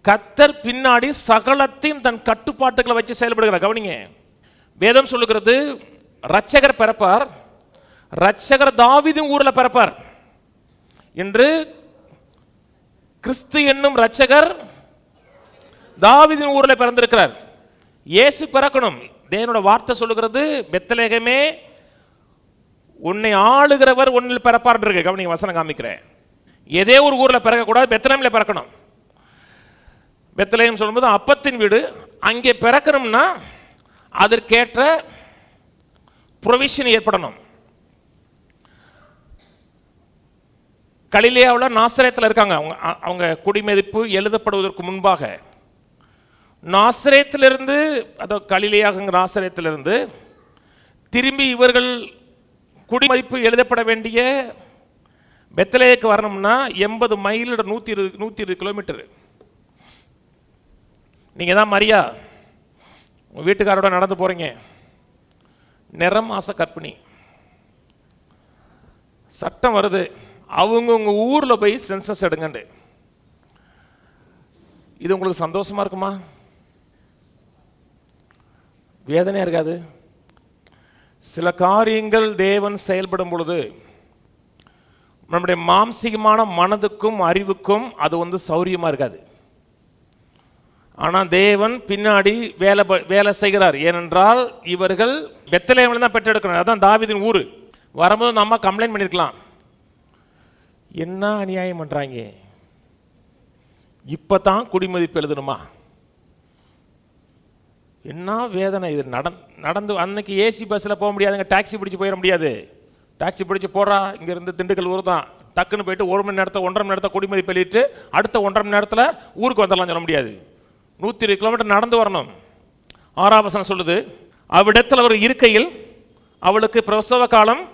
கர்த்தர் பின்னாடி சகலத்தையும் தன் கட்டுப்பாட்டுகளை வச்சு செயல்படுகிறார். கவனிங்க, வேதம் சொல்லுகிறது இரட்சகர் பிறப்பார், இரட்சகர் தாவீதின் ஊரில் பிறப்பார் என்று. கிறிஸ்து என்னும் இரட்சகர் தாவீதின் ஊரில் பிறந்திருக்கிறார். இயேசு பிறக்கணும். தேவனோட வார்த்தை சொல்லுகிறது, பெத்லகேமே உன்னை ஆளுகிறவர் உன்னில் பிறப்பார் இருக்கு. கவனிங்க, வசனம் காமிக்கிறேன். ஏதே ஒரு ஊரில் பிறக்கக்கூடாது, பெத்லகேம்ல பிறக்கணும். பெத்லகேம் சொல்லும்போது அப்பத்தின் வீடு. அங்கே பிறக்கணும்னா அதற்கேற்ற ப்ரொவிஷன் ஏற்படணும். கலிலேயாவில் நாசரேத்தில் இருக்காங்க. அவங்க குடிமதிப்பு எழுதப்படுவதற்கு முன்பாக நாசரேத்திலிருந்து, அதாவது கலிலேயாக நாசரேத்திலிருந்து திரும்பி இவர்கள் குடிமதிப்பு எழுதப்பட வேண்டிய பெத்லகேமுக்கு வரணும்னா 80 மைல் 120 கிலோமீட்டர். நீங்கள் தான் மரியா உங்கள் வீட்டுக்காரோட நடந்து போகிறீங்க. நிறம் மாச கர்ப்பிணி. சட்டம் வருது, அவங்க உங்கள் ஊரில் போய் சென்சஸ் எடுங்கண்டு. இது உங்களுக்கு சந்தோஷமா இருக்குமா? வேதனையாக இருக்காது? சில காரியங்கள் தேவன் செயல்படும் பொழுது நம்முடைய மாம்சீகமான மனதுக்கும் அறிவுக்கும் அது வந்து சௌரியமாக இருக்காது. ஆனால் தேவன் பின்னாடி வேலை செய்கிறார். ஏனென்றால் இவர்கள் பெத்லகேமில் தான் பெற்றெடுக்கணும். அதான் தாவீதின் ஊர். வரும்போது நம்ம கம்ப்ளைண்ட் பண்ணியிருக்கலாம், என்ன அநியாயம் பண்ணுறாங்க, இப்போ தான் குடிமதிப்பு எழுதணுமா, என்ன வேதனை இது. நடந்து அன்னைக்கு ஏசி பஸ்ஸில் போக முடியாதுங்க, டாக்ஸி பிடிச்சி போயிட முடியாது. டாக்ஸி பிடிச்சி போகிறா, இங்கேருந்து திண்டுக்கல் ஊர் தான், டக்குன்னு போயிட்டு 1 மணி நேரத்தில் 1.5 மணி நேரத்தில் குடிமதிப்பு எழுதிட்டு அடுத்த 1.5 மணி நேரத்தில் ஊருக்கு வந்துடலாம் சொல்ல முடியாது. 120 கிலோமீட்டர் நடந்து வரணும். 6ஆம் வசனம் சொல்லுது, அவ்விடத்தில் அவர் இருக்கையில் அவளுக்கு பிரசவ காலம்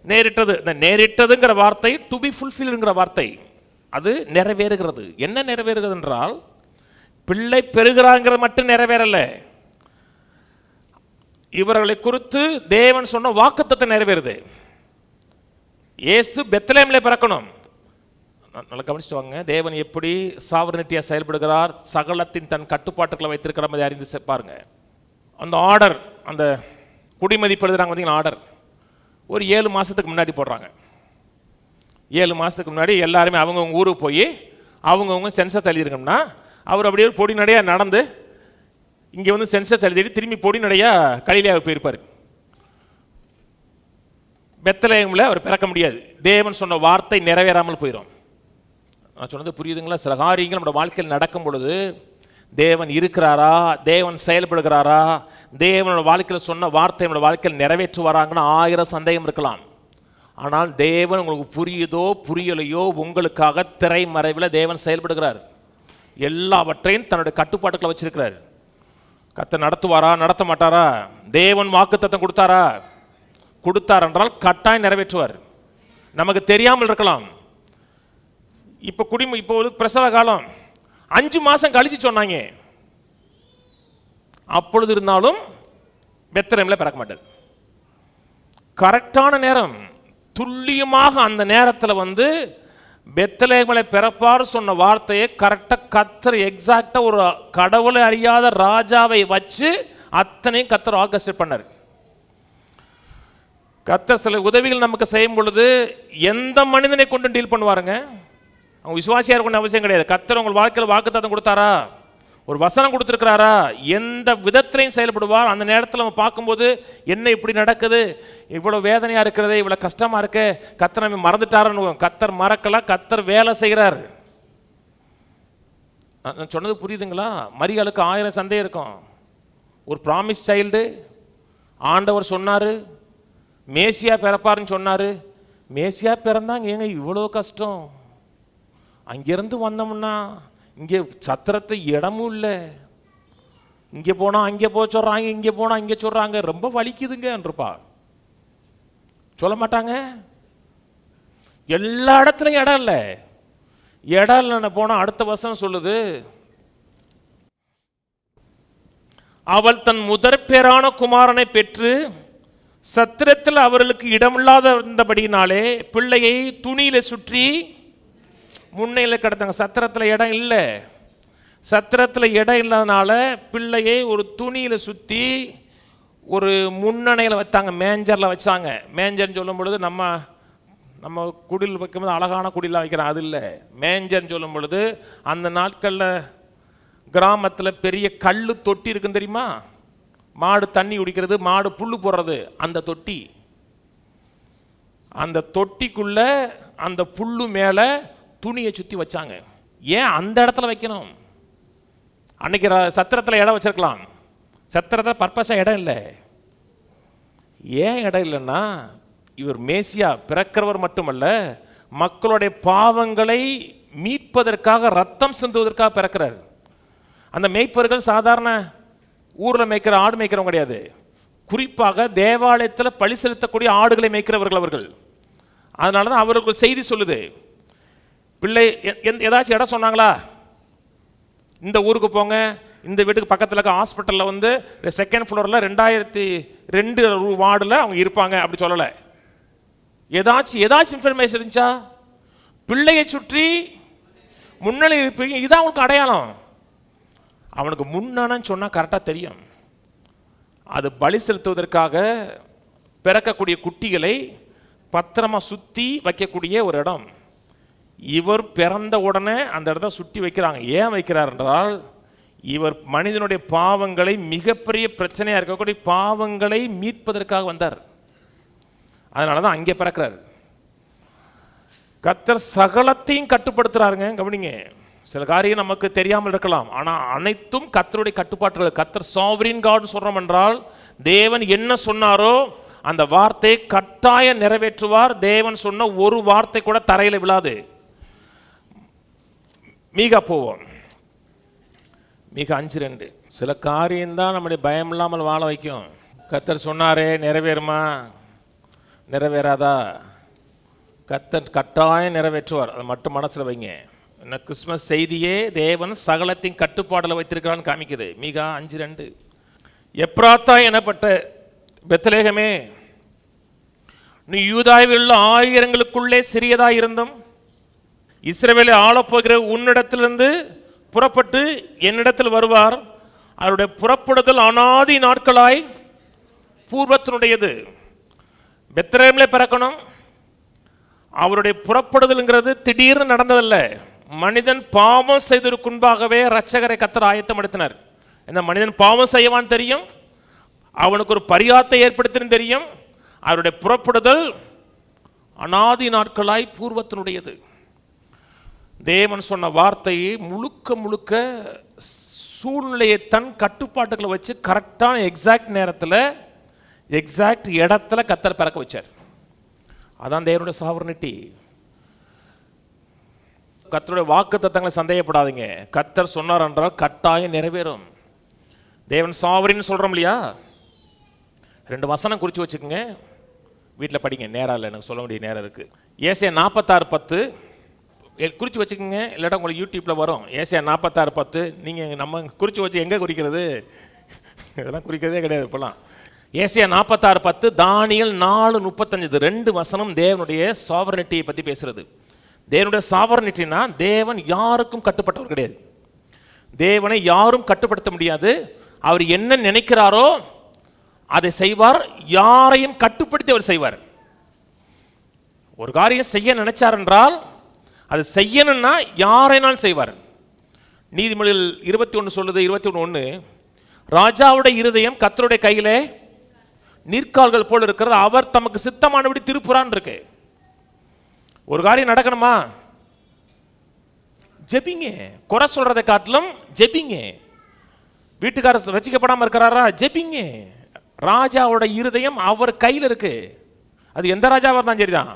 நேரிட்டது. இந்த நேரிட்டதுங்கிற வார்த்தை டு பி ஃபுல்ஃபில்ங்கிற வார்த்தை, அது நிறைவேறுகிறது. என்ன நிறைவேறுகிறது என்றால், பிள்ளை பெறுகிறாங்கிறது மட்டும் நிறைவேறல, இவர்களை குறித்து தேவன் சொன்ன வாக்குத்தத்தை நிறைவேறுது. இயேசு பெத்லகேமில் பிறக்கணும். நல்லா கவனிச்சுட்டு வாங்க, தேவன் எப்படி சாவர்னிட்டியா செயல்படுகிறார், சகலத்தின் தன் கட்டுப்பாட்டுக்களை வைத்திருக்கிற மாதிரி அறிந்து பாருங்க. அந்த ஆர்டர், அந்த குடிமதிப்பு எழுதுறாங்க பார்த்தீங்கன்னா ஆர்டர், ஒரு 7 மாதத்துக்கு முன்னாடி போடுறாங்க. 7 மாதத்துக்கு முன்னாடி எல்லாருமே அவங்கவுங்க ஊருக்கு போய் அவங்கவுங்க சென்சஸ் எழுதிருக்கோம்னா, அவர் அப்படியே பொடி நடையாக நடந்து இங்கே வந்து சென்சஸ் எழுதிட்டு திரும்பி பொடி நடையாக கலிலேயாவுக்கு போயிருப்பார். பெத்லகேமில் அவர் பிறக்க முடியாது. தேவன் சொன்ன வார்த்தை நிறைவேறாமல் போயிடும். நான் சொன்னது புரியுதுங்களா? சில காரியங்கள் நம்மளோட வாழ்க்கையில் நடக்கும் பொழுது தேவன் இருக்கிறாரா, தேவன் செயல்படுகிறாரா, தேவனோட வாழ்க்கையில் சொன்ன வார்த்தை நம்மளோட வாழ்க்கையில் நிறைவேற்றுவாராங்கன்னு 1000 சந்தேகம் இருக்கலாம். ஆனால் தேவன் உங்களுக்கு புரியுதோ புரியலையோ, உங்களுக்காக திரைமறைவில் தேவன் செயல்படுகிறார். எல்லாவற்றையும் தன்னுடைய கட்டுப்பாட்டுக்களை வச்சிருக்கிறார். கர்த்தர் நடத்துவாரா, நடத்த மாட்டாரா? தேவன் வாக்குத்தத்தம் கொடுத்தார் என்றால் கட்டாயம் நிறைவேற்றுவார். நமக்கு தெரியாமல் இருக்கலாம். இப்போ ஒரு பிரசவ காலம் 5 மாசம் கழிச்சு சொன்னாங்க. அப்பொழுது இருந்தாலும் பெத்லகேமில் பிறக்க மாட்டார். கரெக்டான நேரம், துல்லியமாக அந்த நேரத்தில் பெத்லகேமில் பிறப்பார் சொன்ன வார்த்தையை கரெக்டாக கர்த்தர் எக்ஸாக்டா ஒரு கடவுளை அறியாத ராஜாவை வச்சு அத்தனையும் கர்த்தர் ஆர்கெஸ்ட்ரேட் பண்ணார். கர்த்தர் சில உதவிகள் நமக்கு செய்யும் பொழுது எந்த மனிதனை கொண்டு டீல் பண்ணுவாருங்க. அவங்க விசுவாசியா இருக்கணும் அவசியம் கிடையாது. கர்த்தர் உங்கள் வாழ்க்கையில் வாக்குத்தத்தம் கொடுத்தாரா, ஒரு வசனம் கொடுத்துருக்கிறாரா, எந்த விதத்திலையும் செயல்படுவார். அந்த நேரத்தில் நம்ம பார்க்கும்போது என்ன இப்படி நடக்குது, இவ்வளோ வேதனையாக இருக்கிறது, இவ்வளோ கஷ்டமாக இருக்கு, கர்த்தர் நம்ம மறந்துட்டாருன்னு. கர்த்தர் மறக்கல, கர்த்தர் வேலை செய்கிறார். நான் சொன்னது புரியுதுங்களா? மரியாளுக்கு 1000 சந்தேகம் இருக்கும். ஒரு ப்ராமிஸ் சைல்டு, ஆண்டவர் சொன்னார் மேசியா பிறப்பாருன்னு சொன்னார். மேசியா பிறந்தாங்க, ஏங்க இவ்வளோ கஷ்டம்? அங்கேருந்து வந்தோம்னா இங்கே சத்திரத்தை இடமும் இல்லை, இங்கே போனால் அங்கே போக சொல்கிறாங்க, இங்கே போனால் இங்கே சொல்கிறாங்க, ரொம்ப வலிக்குதுங்கன்றப்பா சொல்ல மாட்டாங்க. எல்லா இடத்துலையும் இடம் இல்லை. இடம் இல்லைன்னு போனால் அடுத்த வசனம் சொல்லுது, அவள் தன் முதற்பேரான குமாரனை பெற்று சத்திரத்தில் அவர்களுக்கு இடமில்லாத இருந்தபடினாலே பிள்ளையை துணியில சுற்றி முன்னையில் கிடத்தாங்க. சத்திரத்தில் இடம் இல்லை. சத்திரத்தில் இடம் இல்லாதனால பிள்ளையை ஒரு துணியில் சுற்றி ஒரு முன்னணையில் வைத்தாங்க, மேஞ்சரில் வச்சாங்க. மேஞ்சர்னு சொல்லும் பொழுது நம்ம குடில் வைக்கும்போது அழகான குடிலாம் வைக்கிறோம், அது இல்லை. மேஞ்சர்னு சொல்லும் பொழுது அந்த நாட்களில் கிராமத்தில் பெரிய கல் தொட்டி இருக்குன்னு தெரியுமா? மாடு தண்ணி குடிக்கிறது, மாடு புல்லு போடுறது, அந்த தொட்டி. அந்த தொட்டிக்குள்ள அந்த புல்லு மேலே துணியை சுற்றி வச்சாங்க. ஏன் அந்த இடத்துல வைக்கணும்? அன்னைக்கு சத்திரத்தில் இடம் வச்சிருக்கலாம், சத்திரத்தில் பர்பஸாக இடம் இல்லை. ஏன் இடம் இல்லைன்னா, இவர் மேசியா பிறக்கிறவர் மட்டுமல்ல, மக்களுடைய பாவங்களை மீட்பதற்காக ரத்தம் சிந்துவதற்காக பிறக்கிறார். அந்த மேய்ப்பர்கள் சாதாரண ஊரில் மேய்க்கிற ஆடு மேய்க்கிறவங்க கிடையாது. குறிப்பாக தேவாலயத்தில் பழி செலுத்தக்கூடிய ஆடுகளை மேய்க்கிறவர்கள் அவர்கள். அதனால தான் அவர்கள் செய்தி சொல்லுது, பிள்ளை ஏதாச்சும் இடம் சொன்னாங்களா, இந்த ஊருக்கு போங்க, இந்த வீட்டுக்கு பக்கத்தில் இருக்க ஹாஸ்பிட்டலில் செகண்ட் ஃப்ளோரில் 2002 வார்டில் அவங்க இருப்பாங்க, அப்படி சொல்லலை. ஏதாச்சும் இன்ஃபர்மேஷன் இருந்துச்சா? பிள்ளையை சுற்றி முன்னணி இருப்பீங்க, இதுதான் அவங்களுக்கு அடையாளம். அவனுக்கு முன்னானு சொன்னால் கரெக்டாக தெரியும். அது பலி செலுத்துவதற்காக பிறக்கக்கூடிய குட்டிகளை பத்திரமா சுற்றி வைக்கக்கூடிய ஒரு இடம். இவர் பிறந்த உடனே அந்த இடத்த சுற்றி வைக்கிறாங்க. ஏன் வைக்கிறார் என்றால், இவர் மனிதனுடைய பாவங்களை, மிகப்பெரிய பிரச்சனையாக இருக்கக்கூடிய பாவங்களை மீட்பதற்காக வந்தார். அதனால தான் அங்கே பிறக்கிறார். கர்த்தர் சகலத்தையும் கட்டுப்படுத்துறாருங்க. கவனிங்க, சில காரியம் நமக்கு தெரியாமல் இருக்கலாம், ஆனால் அனைத்தும் கர்த்தருடைய கட்டுப்பாட்டுகள். கர்த்தர் சாவரின் காட் சொல்றோம் என்றால், தேவன் என்ன சொன்னாரோ அந்த வார்த்தையை கட்டாயம் நிறைவேற்றுவார். தேவன் சொன்ன ஒரு வார்த்தை கூட தரையில் விழாது. மீகா போவோம், மீகா 5:2. சில காரியம்தான் நம்முடைய பயம் இல்லாமல் வாழ வைக்கும். கர்த்தர் சொன்னாரே, நிறைவேறுமா நிறைவேறாதா? கர்த்தர் கட்டாயம் நிறைவேற்றுவார். அதை மட்டும் மனசில் வைங்க. என்ன கிறிஸ்மஸ் செய்தியே தேவன் சகலத்தின் கட்டுப்பாடில் வைத்திருக்கிறான்னு காமிக்குது. மீகா 5:2. எப்ராத்தா எனப்பட்ட பெத்லகேமே, நீ யூதாவில் உள்ள ஆயிரங்களுக்குள்ளே சிறியதாக இருந்தும் இஸ்ரவேலை ஆளப்போகிற உன்னிடத்திலிருந்து புறப்பட்டு என்னிடத்தில் வருவார். அவருடைய புறப்படுதல் அநாதி நாட்களாய் பூர்வத்தினுடையது. பெத்லகேமிலே பிறக்கணும். அவருடைய புறப்படுதல்ங்கிறது திடீர்னு நடந்ததல்ல. மனிதன் பாவம் செய்ததற்கு முன்பாகவே இரட்சகரை கர்த்தர் ஆயத்தப்படுத்தினார். இந்த மனிதன் பாவம் செய்வான் தெரியும், அவனுக்கு ஒரு பரிகாரத்தை ஏற்படுத்தினு தெரியும். அவருடைய புறப்படுதல் அநாதி நாட்களாய் பூர்வத்தினுடையது. தேவன் சொன்ன வார்த்தையை முழுக்க முழுக்க சூழ்நிலையை தன் கட்டுப்பாட்டுகளை வச்சு கரெக்டான எக்ஸாக்ட் நேரத்தில் எக்ஸாக்ட் இடத்துல கர்த்தர் பிறக்க வச்சார். அதான் தேவனுடைய சாவர்னிட்டி. கர்த்தருடைய வாக்குத்தத்தங்களை சந்தேகப்படாதீங்க. கர்த்தர் சொன்னார் என்றால் கட்டாயம் நிறைவேறும். தேவன் சாவரின்னு சொல்றோம் இல்லையா? 2 வசனம் குறித்து வச்சுக்கோங்க, வீட்டில் படிங்க. நேரம் இல்லை, எனக்கு சொல்ல வேண்டிய நேரம் இருக்கு. ஏசாயா 46:10. குறித்து வச்சுக்கோங்க, இல்லாட்டா உங்களுக்கு யூடியூப்பில் வரும். ஏசியா 46:10. நீங்கள் நம்ம குறித்து வச்சு எங்கே குறிக்கிறது? இதெல்லாம் குறிக்கிறதே கிடையாது இப்போலாம். ஏசியா 46:10, தானியேல் 4:35. 2 வசனம் தேவனுடைய சாவர்னிட்டியை பற்றி பேசுறது. தேவனுடைய சாவர்னிட்டினா தேவன் யாருக்கும் கட்டுப்பட்டவர் கிடையாது. தேவனை யாரும் கட்டுப்படுத்த முடியாது. அவர் என்ன நினைக்கிறாரோ அதை செய்வார். யாரையும் கட்டுப்படுத்தி அவர் செய்வார். ஒரு காரியம் செய்ய நினைச்சார் என்றால் அது செய்யணும்னா யாரைனாலும் செய்வார். நீதிமொழிகள் 21 சொல்லுது, 21:1, ராஜாவுடைய இருதயம் கர்த்தருடைய கையிலே நீர்க்கால்கள் போல் இருக்கிறது, அவர் தமக்கு சித்தமானபடி திருப்புறான் இருக்கு. ஒரு காரியம் நடக்கணுமா, ஜெபிங்க. குறை சொல்றதை காட்டிலும் ஜெபிங்க. வீட்டுக்காரர் ரசிக்கப்படாமல் இருக்கிறாரா, ஜெபிங்க. ராஜாவோட இருதயம் அவர் கையில் இருக்கு. அது எந்த ராஜாவாக இருந்தாலும் சரிதான்.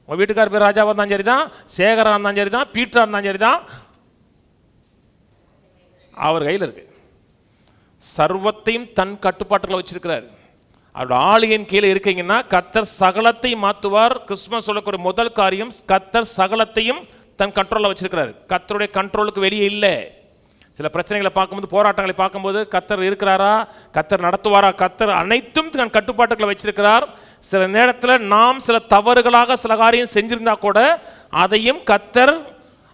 உங்கள் வீட்டுக்கார பேர் ராஜாவாக இருந்தாலும் சரிதான், சேகராக இருந்தாலும் சரிதான், பீட்டராக இருந்தாலும் சரிதான், அவர் கையில் இருக்கு. சர்வத்தையும் தன் கட்டுப்பாட்டுல வச்சிருக்கிறார். அவரோட ஆளுகையின் கீழே இருக்கீங்கன்னா கர்த்தர் சகலத்தையும் மாற்றுவார். கிறிஸ்துமஸ் சொல்லக்கூடிய முதல் காரியம், கர்த்தர் சகலத்தையும் தன் கண்ட்ரோலில் வச்சிருக்கிறார். கர்த்தருடைய கண்ட்ரோலுக்கு வெளியே இல்லை. சில பிரச்சனைகளை பார்க்கும்போது, போராட்டங்களை பார்க்கும்போது கர்த்தர் இருக்கிறாரா, கர்த்தர் நடத்துவாரா? கர்த்தர் அனைத்தும் தன் கட்டுப்பாட்டுகளை வச்சிருக்கிறார். சில நேரத்தில் நாம் சில தவறுகளாக சில காரியம் செஞ்சிருந்தா கூட அதையும் கர்த்தர்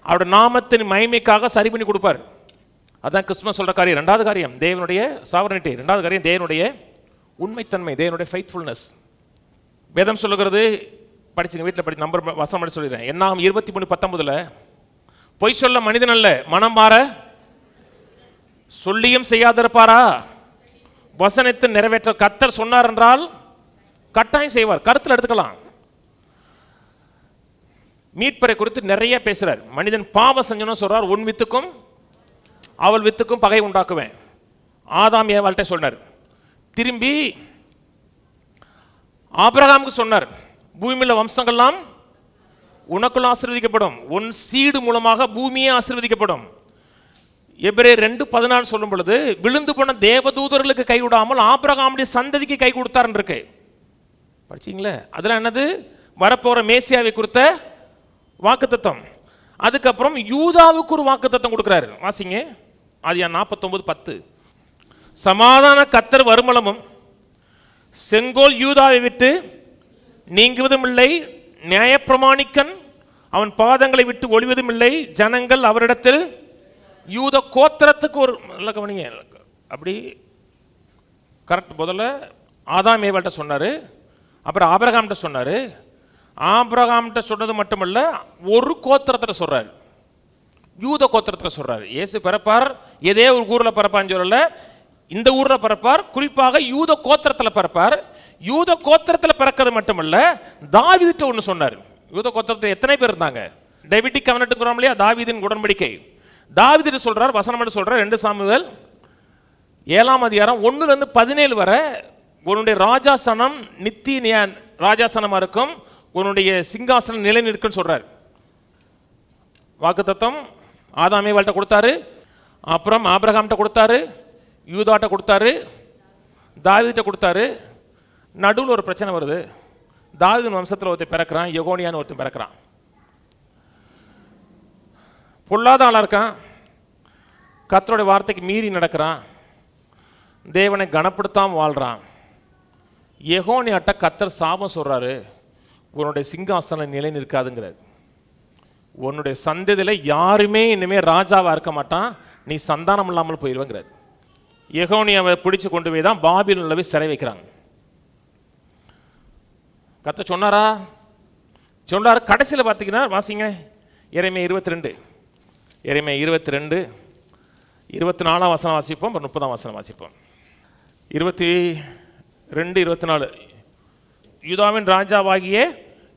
அவருடைய நாமத்தின் மகிமைக்காக சரி பண்ணி கொடுப்பார். அதான் கிறிஸ்துமஸ் சொல்ற காரியம். ரெண்டாவது காரியம் தேவனுடைய சாவர்னிட்டி. ரெண்டாவது காரியம் தேவனுடைய உண்மைத்தன்மை, தேவனுடைய ஃபெய்த்ஃபுல்னஸ். வேதம் சொல்லுகிறது, படிச்சுங்க, வீட்டில் படி, நம்பர் வசனம் படி சொல்லிடுறேன். என்னாகும் 23:19, பொய் சொல்ல மனிதன் அல்ல, மனம் மாற சொல்லியும் செய்யாதிருப்பாரா? வசனத்தை நிறைவேற்ற கர்த்தர் சொன்னார் என்றால் கட்டாயம் செய்வார். கருத்தில் எடுத்துக்கலாம். மீட்பரை குறித்து நிறைய பேசுறார். மனிதன் பாவம் செஞ்சனும் சொல்றார், உன் வித்துக்கும் அவள் வித்துக்கும் பகை உண்டாக்குவேன். ஆதாம் ஏவாள்கிட்ட சொன்னார். திரும்பி ஆபிரகாமுக்கு சொன்னார், பூமியில் வம்சங்கள்லாம் உனக்குள்ள ஆசீர்வதிக்கப்படும், உன் சீடு மூலமாக பூமியே ஆசீர்வதிக்கப்படும். எபிரேயர் 2:14 சொல்லும் பொழுது, விழுந்து போன தேவதூதர்களுக்கு கை விடாமல் ஆபிரகாமுடைய சந்ததிக்கு கை கொடுத்தாருன்னு இருக்கு. படிச்சீங்களே? அதுல என்னது? வரப்போற மேசியாவை குறித்த வாக்குத்தத்தம். அதுக்கப்புறம் யூதாவுக்கு ஒரு வாக்குத்தத்தம் கொடுக்கிறாரு. வாசிங்க, ஆதியா 49:10. சமாதான கர்த்தர் வருமளமும் செங்கோல் யூதாவை விட்டு நீங்குவதும் இல்லை, நியாயப்பிரமாணிக்கன் அவன் பாதங்களை விட்டு ஒளிவதும் இல்லை, ஜனங்கள் அவரிடத்தில். யூத கோத்திரத்துக்கு ஒரு நல்ல கவனிங்க, அப்படி கரெக்ட். முதல்ல ஆதாம் ஏவாள்கிட்ட சொன்னாரு, அப்புறம் ஆபிரகாம்கிட்ட சொன்னாரு. ஆபிரகாம்கிட்ட சொன்னது மட்டுமல்ல, ஒரு கோத்திரத்தில் சொல்றாரு, யூத கோத்திரத்தில் சொல்றாரு. இயேசு பிறப்பார், ஏதே ஒரு ஊரில் பிறப்பான்னு சொல்லல, இந்த ஊரில் பிறப்பார், குறிப்பாக யூத கோத்திரத்தில் பிறப்பார். யூத கோத்திரத்தில் பிறக்கிறது மட்டுமல்ல, தாவீதுட்ட ஒன்று சொன்னார். யூத கோத்திரத்தில் எத்தனை பேர் இருந்தாங்க? டேவிடிக் கவனட்டுங்கிறோம் இல்லையா, தாவீதின் உடன்படிக்கை. தாவீது சொல்றார், வசனம் சொல்றார், 2 சாமுவேல் 7:1-17 வரை, உன்னுடைய ராஜாசனம் நித்திய ராஜாசனமா இருக்கும், உன்னுடைய சிங்காசனம் நிலை நிற்குன்னு சொல்றார். வாக்குத்தத்தம் ஆதாம் ஏவாள்கிட்ட கொடுத்தாரு, அப்புறம் ஆபிரகாம்கிட்ட கொடுத்தாரு, யூதாட்ட கொடுத்தாரு, தாவீதுட்ட கொடுத்தாரு. நடுவில் ஒரு பிரச்சனை வருது. தாவீதின் வம்சத்தில் ஒருத்தர் பிறக்கிறான், யெகோனியான்னு ஒருத்தர் பிறக்கிறான். பொல்லாத ஆளா இருக்கான், கர்த்தருடைய வார்த்தைக்கு மீறி நடக்கிறான், தேவனை கனப்படுத்தாம வாழ்றான். யெகோனியாட்ட கர்த்தர் சாபம் சொல்றாரு, உன்னுடைய சிங்காசனம் நிலை நிற்காதுங்கிறார். உன்னுடைய சந்ததியில் யாருமே இனிமே ராஜாவா இருக்க மாட்டான், நீ சந்தானம் இல்லாமல் போயிடுவேங்கிறார். யெகோனியாவை பிடிச்சு கொண்டு போய் தான் பாபிலோன்ல போய் சிறை வைக்கிறாங்க. கர்த்தர் சொன்னாரா? சொன்னார். கடைசியில் பார்த்தீங்கன்னா வாசிங்க, எரேமியா 22, எரேமியா 22 24 வசனம் வாசிப்போம், 30 வசனம் வாசிப்போம். 22-24. யூதாவின் ராஜாவாகிய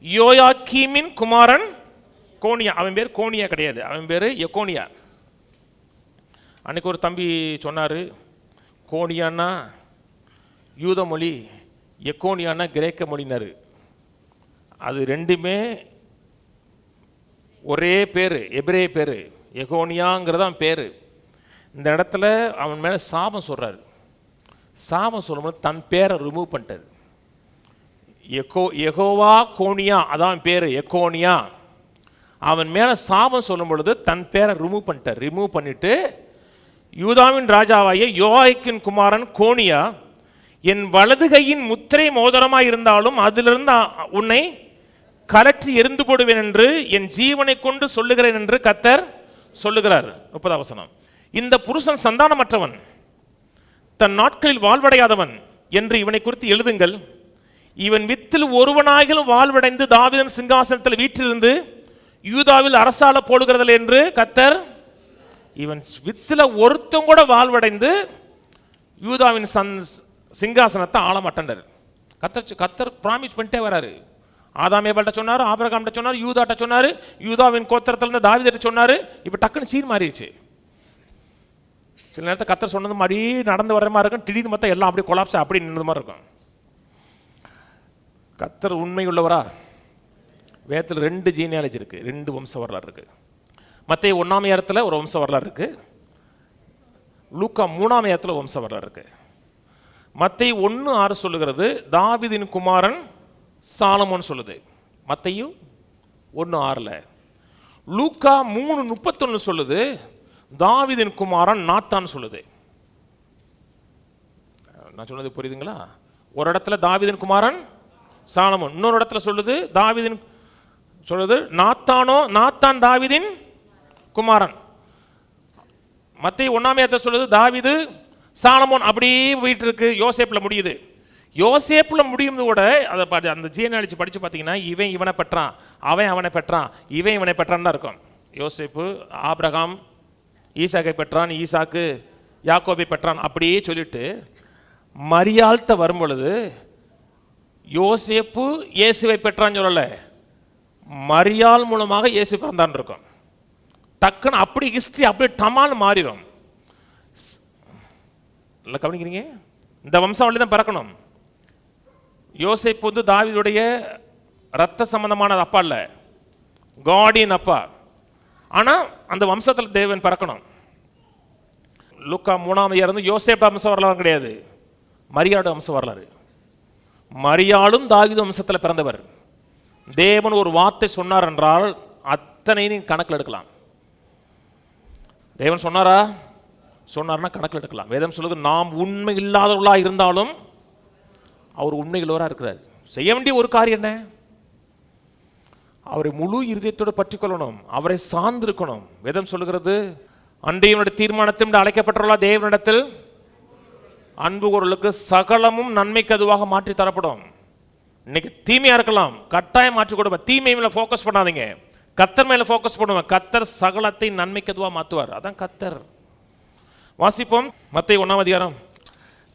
யோயாக்கீமின் குமாரன் கோனியா. அவன் பேர் கோனியா கிடையாது, அவன் பேர் எக்கோனியா. அன்னைக்கு ஒரு தம்பி சொன்னார், கோனியான்னா யூத மொழி, எக்கோனியான்னா கிரேக்க மொழினார். அது ரெண்டுமே ஒரே பேர், எபிரே பேர். எகோனியாங்கிறது அவன் பேர். இந்த இடத்துல அவன் மேலே சாபம் சொல்கிறார். சாபம் சொல்லும்போது தன் பேரை ரிமூவ் பண்ணிட்டார். எகோவா கோனியா, அதான் பேர் எக்கோனியா. அவன் மேலே சாபம் சொல்லும் பொழுது தன் பேரை ரிமூவ் பண்ணிட்டு யூதாவின் ராஜாவாகிய யோவாக்கின் குமாரன் கோனியா, என் வலது கையின் முத்திரை மோதிரமாக இருந்தாலும் அதிலிருந்து உன்னை கலற்றி எரிந்து போடுவேன் என்று என் ஜீவனை கொண்டு சொல்லுகிறேன் என்று கர்த்தர் சொல்லுகிறார். 30ஆம் வசனம். இந்த புருஷன் சந்தானமற்றவன், தன் நாட்களில் வாழ்வடையாதவன் என்று இவனை குறித்து எழுதுங்கள். இவன் வித்தில் ஒருவனாகிலும் வாழ்வடைந்து தாவீதின் சிங்காசனத்தில் வீற்றிருந்து யூதாவில் அரசாள போடுகிறதில்லை என்று கர்த்தர். இவன் வித்தில் ஒருத்தம் கூட வாழ்வடைந்து யூதாவின் சிங்காசனத்தை ஆள மாட்டார். கர்த்தர் ப்ராமிஸ் பண்ணிட்டே வராரு. ஆதாமேபல்ட்ட சொன்னார், ஆபிரகாம்ட்ட சொன்னார், யூதாட்ட சொன்னார், யூதாவின் கோத்திரத்திலிருந்து தாவீதுட்ட சொன்னார். இப்போ டக்குன்னு சீர் மாறிடுச்சு. சில நேரத்தில் கர்த்தர் சொன்னது மாதிரி நடந்து வர மாதிரி இருக்கும், திடீர்னு பார்த்தா எல்லாம் அப்படியே கொலாப்ஸ் அப்படி நின்றது மாதிரி இருக்கும். கர்த்தர் உண்மை உள்ளவரா? வேதத்தில் 2 ஜீனியாலஜி இருக்குது, 2 வம்ச வரலாறு இருக்குது. மத்தேயு 1ஆம் அதிகாரத்தில் ஒரு வம்ச வரலாறு இருக்குது, லூக்கா 3ஆம் அதிகாரத்தில் வம்ச வரலாறு இருக்குது. மத்தேயு 1:6 சொல்லுகிறது தாவீதின் குமாரன் சாலமோன் சொல்லுது, மத்தேயு 1:6. லூக்கா 3:31 சொல்லுது தாவீதின் குமாரன் நாத்தான் சொல்லுது. நான் சொன்னது புரியுதுங்களா? ஒரு இடத்துல தாவீதின் குமாரன் சாலமோன், இன்னொரு இடத்துல சொல்லுது தாவீதின் சொல்லுது நாத்தான் தாவீதின் குமாரன். மத்தேயு 1ஆம் அதிகாரத்தில் சொல்லுது தாவீது சாலமோன் அப்படியே போயிட்டு இருக்கு. யோசேப்பில் முடியுது. யோசேப்பில் முடியும் கூட அதை அந்த ஜீனாலஜி படித்து பார்த்தீங்கன்னா இவன் இவனை பெற்றான், அவன் அவனை பெற்றான், இவன் இவனை பெற்றான் தான் இருக்கும். யோசேப்பு ஆபிரகாம் ஈசாக்கை பெற்றான், ஈசாக்கு யாக்கோபை பெற்றான் அப்படியே சொல்லிட்டு மரியாள்கிட்ட வரும் பொழுது யோசேப்பு இயேசுவை பெற்றான்னு சொல்லலை, மரியாள் மூலமாக இயேசு பிறந்தான் இருக்கும். டக்குன்னு அப்படி ஹிஸ்டரி அப்படியே டமான்னு மாறிடும். நல்லா கவனிக்கிறீங்க? இந்த வம்சாவளி தான் பிறக்கணும். யோசேப்பு வந்து தாவீதுடைய ரத்த சம்பந்தமான அப்பா இல்லை, காடியின் அப்பா. ஆனால் அந்த வம்சத்தில் தேவன் பிறக்கணும். லூக்கா 3ஆம் அதிகாரம் யோசேப்பு வம்ச வரலாறு கிடையாது, மரியாளோட வம்ச வரலாறு. மரியாளும் தாவீது வம்சத்தில் பிறந்தவர். தேவன் ஒரு வார்த்தை சொன்னார் என்றால் அத்தனையும் கணக்கில் எடுக்கலாம். தேவன் சொன்னார்னா கணக்கில் எடுக்கலாம். வேதம் சொல்லுது நாம் உண்மை இல்லாதவர்களாக இருந்தாலும் அவர் உண்மைகளோராக இருக்கிறார். செய்ய வேண்டிய ஒரு காரியம் என்ன? அவரை முழு இருதயத்தோடு பற்றி கொள்ளணும், அவரை சார்ந்திருக்கணும். வேதம் சொல்லுகிறது அன்றைய தீர்மானத்தின் அழைக்கப்பட்டுள்ள தேவனிடத்தில் அன்பு கூறலுக்கு சகலமும் நன்மைக்கு அதுவாக மாற்றி தரப்படும். இன்னைக்கு தீமையா இருக்கலாம், கட்டாயம் மாற்றி கொடுப்ப. தீமை மேல ஃபோக்கஸ் பண்ணாதீங்க, கர்த்தர் மேல ஃபோக்கஸ் பண்ணுவாங்க. கர்த்தர் சகலத்தை நன்மைக்கு அதுவாக மாற்றுவார். அதான் கர்த்தர். வாசிப்போம் மத்தேயு 1ஆம் அதிகாரம்.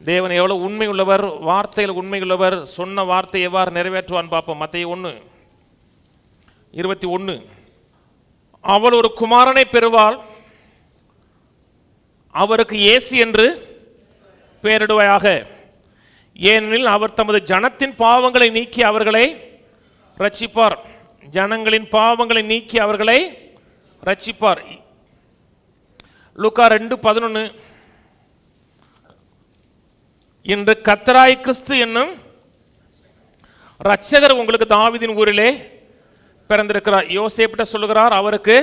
தேவன் எவ்வளவு உண்மை உள்ளவர், வார்த்தையில் உண்மை உள்ளவர், சொன்ன வார்த்தை எவ்வாறு நிறைவேற்றுவான்னு பார்ப்போம். மத்தேயு 1:21. அவள் ஒரு குமாரனை பெறுவாள், அவருக்கு இயேசு என்று பெயரிடுவாயாக, ஏனெனில் அவர் தமது ஜனத்தின் பாவங்களை நீக்கி அவர்களை ரட்சிப்பார். ஜனங்களின் பாவங்களை நீக்கி அவர்களை ரட்சிப்பார். லூக்கா 2:11. இன்று கர்த்தராய் கிறிஸ்து என்னும் இரட்சகர் உங்களுக்கு தாவீதின் ஊரிலே பிறந்திருக்கிறார். யோசேப்பிட்ட சொல்லுகிறார் அவருக்கு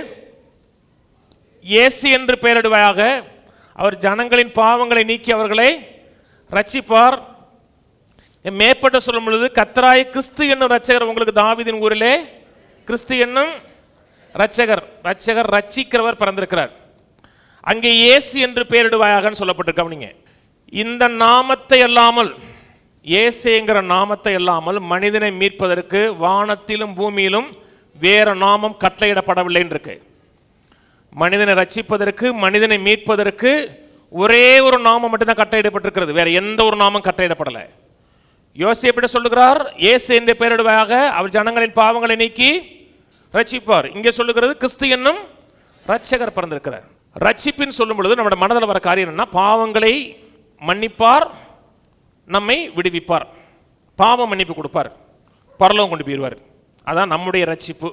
இயேசு என்று பெயரிடுவாயாக, அவர் ஜனங்களின் பாவங்களை நீக்கி அவர்களை ரட்சிப்பார். மேற்பட்ட சொல்லும் பொழுது கர்த்தராய் கிறிஸ்து என்னும் இரட்சகர் உங்களுக்கு தாவீதின் ஊரிலே, கிறிஸ்து என்னும் இரட்சகர், ரட்சிக்கிறவர் பிறந்திருக்கிறார். அங்கே இயேசு என்று பெயரிடுவாயாக சொல்லப்பட்டிருக்கவனிங்க. இந்த நாமத்தை அல்லாமல், இயேசுங்கிற நாமத்தை அல்லாமல் மனிதனை மீட்பதற்கு வானத்திலும் பூமியிலும் வேற நாமம் கட்டளையிடப்படவில்லை இருக்கு. மனிதனை ரட்சிப்பதற்கு, மனிதனை மீட்பதற்கு ஒரே ஒரு நாமம் மட்டும்தான் கட்டளையிடப்பட்டிருக்கிறது, வேற எந்த ஒரு நாமம் கட்டளையிடப்படலை. யோசேப்பிட்ட சொல்லுகிறார் இயேசு என்று பெயரிடுவாயாக, அவர் ஜனங்களின் பாவங்களை நீக்கி ரட்சிப்பார். இங்கே சொல்லுகிறது கிறிஸ்து என்னும் இரட்சகர் பிறந்திருக்கிறார். ரட்சிப்பின்னு சொல்லும் பொழுது நம்முடைய மனதில் வர காரியம் என்னன்னா, பாவங்களை மன்னிப்பார், நம்மை விடுவிப்பார், பாவம் மன்னிப்பு கொடுப்பார், பரலோகம் கொண்டு போயிடுவார். அதான் நம்முடைய ரட்சிப்பு.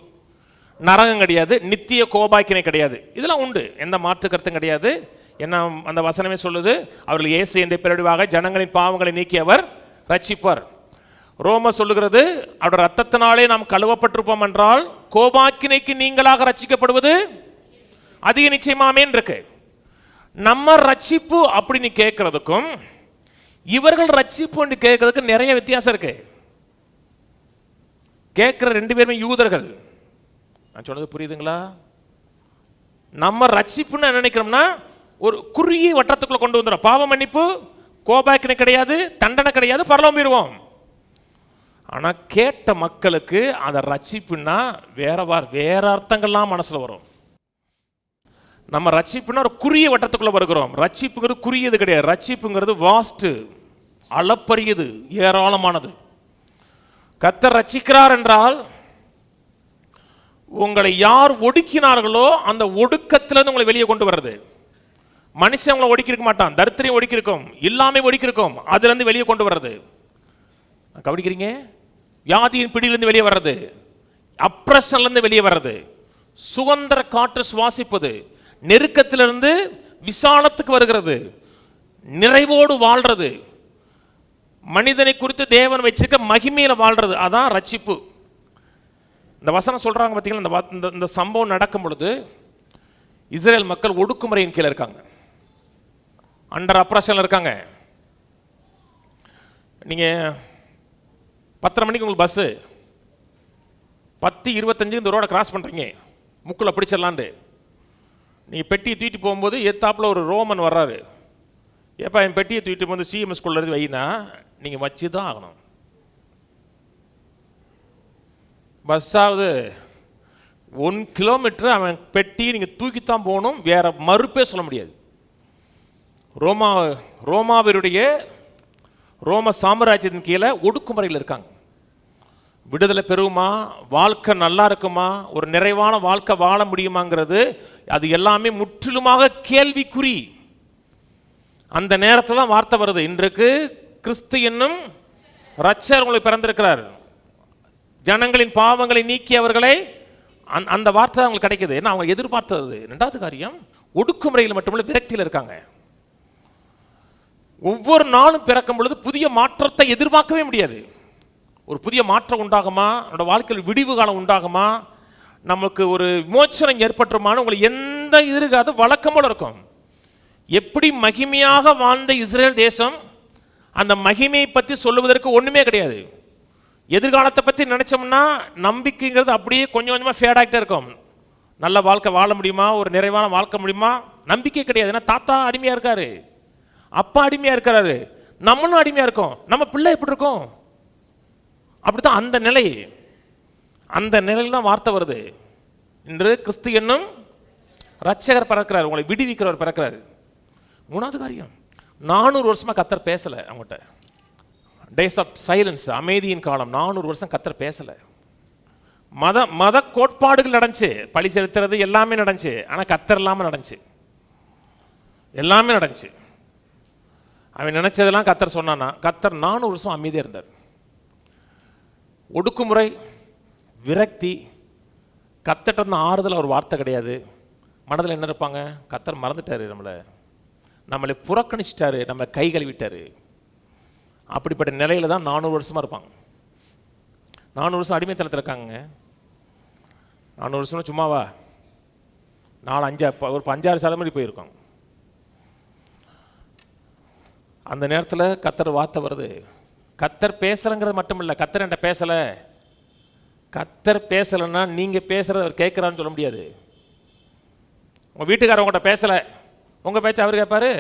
நரகம் கிடையாது, நித்திய கோபாக்கினை கிடையாது, இதெல்லாம் உண்டு, எந்த மாற்று கருத்தும் கிடையாது. என்ன அந்த வசனமே சொல்லுது, அவர்கள் இயேசு என்ற பெயரிடுவாக ஜனங்களின் பாவங்களை நீக்கி அவர் ரட்சிப்பார். ரோம சொல்லுகிறது, அவருடைய ரத்தத்தினாலே நாம் கழுவப்பட்டிருப்போம் என்றால் கோபாக்கினைக்கு நீங்களாக ரட்சிக்கப்படுவது அதிக நிச்சயமாமேன் இருக்கு. நம்ம ரட்சிப்பு அப்படின்னு கேட்கறதுக்கும் இவர்கள் ரட்சிப்பு கேட்கறதுக்கு நிறைய வித்தியாசம் இருக்கு. கேட்கிற 2 பேருமே யூதர்கள். நான் சொன்னது புரியுதுங்களா? நம்ம ரட்சிப்புன்னு நினைக்கிறோம்னா ஒரு குறுகிய வட்டத்துக்குள்ள கொண்டு வந்துடும். பாவ மன்னிப்பு, கோபாக்கினை கிடையாது, தண்டனை கிடையாது, பரலோகம் போயிருவோம். ஆனா கேட்ட மக்களுக்கு அந்த ரட்சிப்புன்னா வேற அர்த்தங்கள்லாம் மனசுல வரும். நம்ம ரட்சிப்புன்னா ஒரு குறுகிய வட்டத்துக்குள்ள வருகிறோம். ரட்சிப்புங்கிறது குறுகியது கிடையாது. ரட்சிப்புங்கிறது வாஸ்ட், அளப்பரியது, ஏராளமானது. கர்த்தர் ரட்சிக்கிறார் என்றால் உங்களை யார் ஒடுக்கினார்களோ அந்த ஒடுக்கத்திலிருந்து உங்களை வெளியே கொண்டு வர்றது. மனுஷன் உங்களை ஒடுக்கிருக்க மாட்டான், தரித்திரம் ஒடுக்கிருக்கும், இல்லாமை ஒடுக்கிருக்கும், அதுல இருந்து வெளியே கொண்டு வர்றது. கவனிக்கிறீங்க? வியாதியின் பிடியிலிருந்து வெளியே வர்றது, அப்ரஷன்ல இருந்து வெளியே வர்றது, சுதந்திர காற்று சுவாசிப்பது, நெருக்கத்திலிருந்து விசாலத்துக்கு வருகிறது, நிறைவோடு வாழ்றது, மனிதனை குறித்து தேவன் வச்சிருக்க மகிமையில வாழ்றது, அதான் ரட்சிப்பு. இந்த வசனம் சொல்றாங்க பார்த்தீங்களா? இந்த சம்பவம் நடக்கும் பொழுது இஸ்ரேல் மக்கள் ஒடுக்குமுறையின் கீழே இருக்காங்க, அண்டர் அப்ரஷன்ல இருக்காங்க. நீங்க 10:30 மணிக்கு உங்களுக்கு பஸ் 10:25 இந்த ரோட கிராஸ் பண்றீங்க, முக்குள்ள பிடிச்சிடலான்னு நீங்க பெட்டியை தூக்கிட்டு போகும்போது எத்தாப்புல ஒரு ரோமன் வர்றாரு. ஏப்பா என் பெட்டியை தூக்கிட்டு வந்து சிஎம்எஸ் ஸ்கூல்ல இருந்து வைனா, நீங்க வச்சுதான் ஆகணும். பஸ்ஸாவது 1 கிலோமீட்டர் அவன் பெட்டியை நீங்க தூக்கித்தான் போகணும், வேற மறுப்பே சொல்ல முடியாது. ரோமாவினுடைய ரோம சாம்ராஜ்யத்தின் கீழே ஒடுக்குமுறையில் இருக்காங்க. விடுதலை பெறுமா, வாழ்க்கை நல்லா இருக்குமா, ஒரு நிறைவான வாழ்க்கை வாழ முடியுமாங்கிறது அது எல்லாமே முற்றிலுமாக கேள்விக்குறி. அந்த நேரத்தில் தான் வார்த்தை வருது, இன்றைக்கு கிறிஸ்து என்னும் இரட்சகர் உங்களுக்கு பிறந்திருக்கிறார், ஜனங்களின் பாவங்களை நீக்கியவர்களை. அந்த வார்த்தை அவங்களுக்கு கிடைக்குது. ஏன்னா அவங்க எதிர்பார்த்தது. 2வது காரியம், ஒடுக்குமுறையில் மட்டுமல்ல விரக்தியில் இருக்காங்க. ஒவ்வொரு நாளும் பிறக்கும் பொழுது புதிய மாற்றத்தை எதிர்பார்க்கவே முடியாது. ஒரு புதிய மாற்றம் உண்டாகுமா, நம்மளோட வாழ்க்கையில் விடிவு காலம் உண்டாகுமா, நமக்கு ஒரு விமோச்சனம் ஏற்பட்டுருமான்னு உங்களுக்கு எந்த இது இருக்காது, வழக்கமோடு இருக்கும். எப்படி மகிமையாக வாழ்ந்த இஸ்ரேல் தேசம், அந்த மகிமையை பற்றி சொல்லுவதற்கு ஒண்ணுமே கிடையாது. எதிர்காலத்தை பற்றி நினைச்சோம்னா நம்பிக்கைங்கிறது அப்படியே கொஞ்சம் கொஞ்சமாக ஃபேட் ஆகிட்டே இருக்கும். நல்ல வாழ்க்கை வாழ முடியுமா, ஒரு நிறைவான வாழ்க்கை முடியுமா, நம்பிக்கை கிடையாது. ஏன்னா தாத்தா அடிமையா இருக்காரு, அப்பா அடிமையா இருக்கிறாரு, நம்மளும் அடிமையா இருக்கோம், நம்ம பிள்ளை எப்படி இருக்கும், அப்படித்தான் அந்த நிலை. அந்த நிலையில் தான் வார்த்தை வருது, இன்று கிறிஸ்து என்னும் இரட்சகர் பிறக்கிறார், உங்களை விடுவிக்கிறவர் பிறக்கிறார். 3வது காரியம், 400 வருஷமா கர்த்தர் பேசல அவங்ககிட்ட. டேஸ் ஆஃப் சைலன்ஸ், அமைதியின் காலம். 400 வருஷம் கர்த்தர் பேசல. மத கோட்பாடுகள் நடந்துச்சு, பழி செலுத்துறது எல்லாமே நடந்துச்சு. ஆனா கர்த்தர் இல்லாம நடந்துச்சு, எல்லாமே நடந்துச்சு. அவன் நினைச்சதெல்லாம் கர்த்தர் சொன்னானா? கர்த்தர் 400 வருஷம் அமைதியா இருந்தார். ஒடுக்குமுறை, விரக்தி, கர்த்தர்ட்ட இருந்த ஆறுதல் ஒரு வார்த்தை கிடையாது. மனதில் என்ன இருப்பாங்க? கர்த்தர் மறந்துட்டாரு, நம்மளை புறக்கணிச்சிட்டாரு, நம்ம கை கழுவிட்டாரு. அப்படிப்பட்ட நிலையில தான் 400 வருஷமா இருப்பாங்க. 400 வருஷம் அடிமைத்தனத்தில் இருக்காங்க. 400 வருஷம் சும்மாவா? 4-5 ஒரு 5-6 தலைமுறை போயிருக்காங்க. அந்த நேரத்தில் கர்த்தர் வார்த்தை வருது. கர்த்தர் பேசலங்கிறது மட்டும் இல்லை, கர்த்தர் என்கிட்ட பேசல. கர்த்தர் பேசலைன்னா நீங்க பேசுறத அவர் கேட்கிறான்னு சொல்ல முடியாது. உங்க வீட்டுக்காரர் உங்கள்கிட்ட பேசல, உங்க பேச்ச அவர் கேட்பாரு?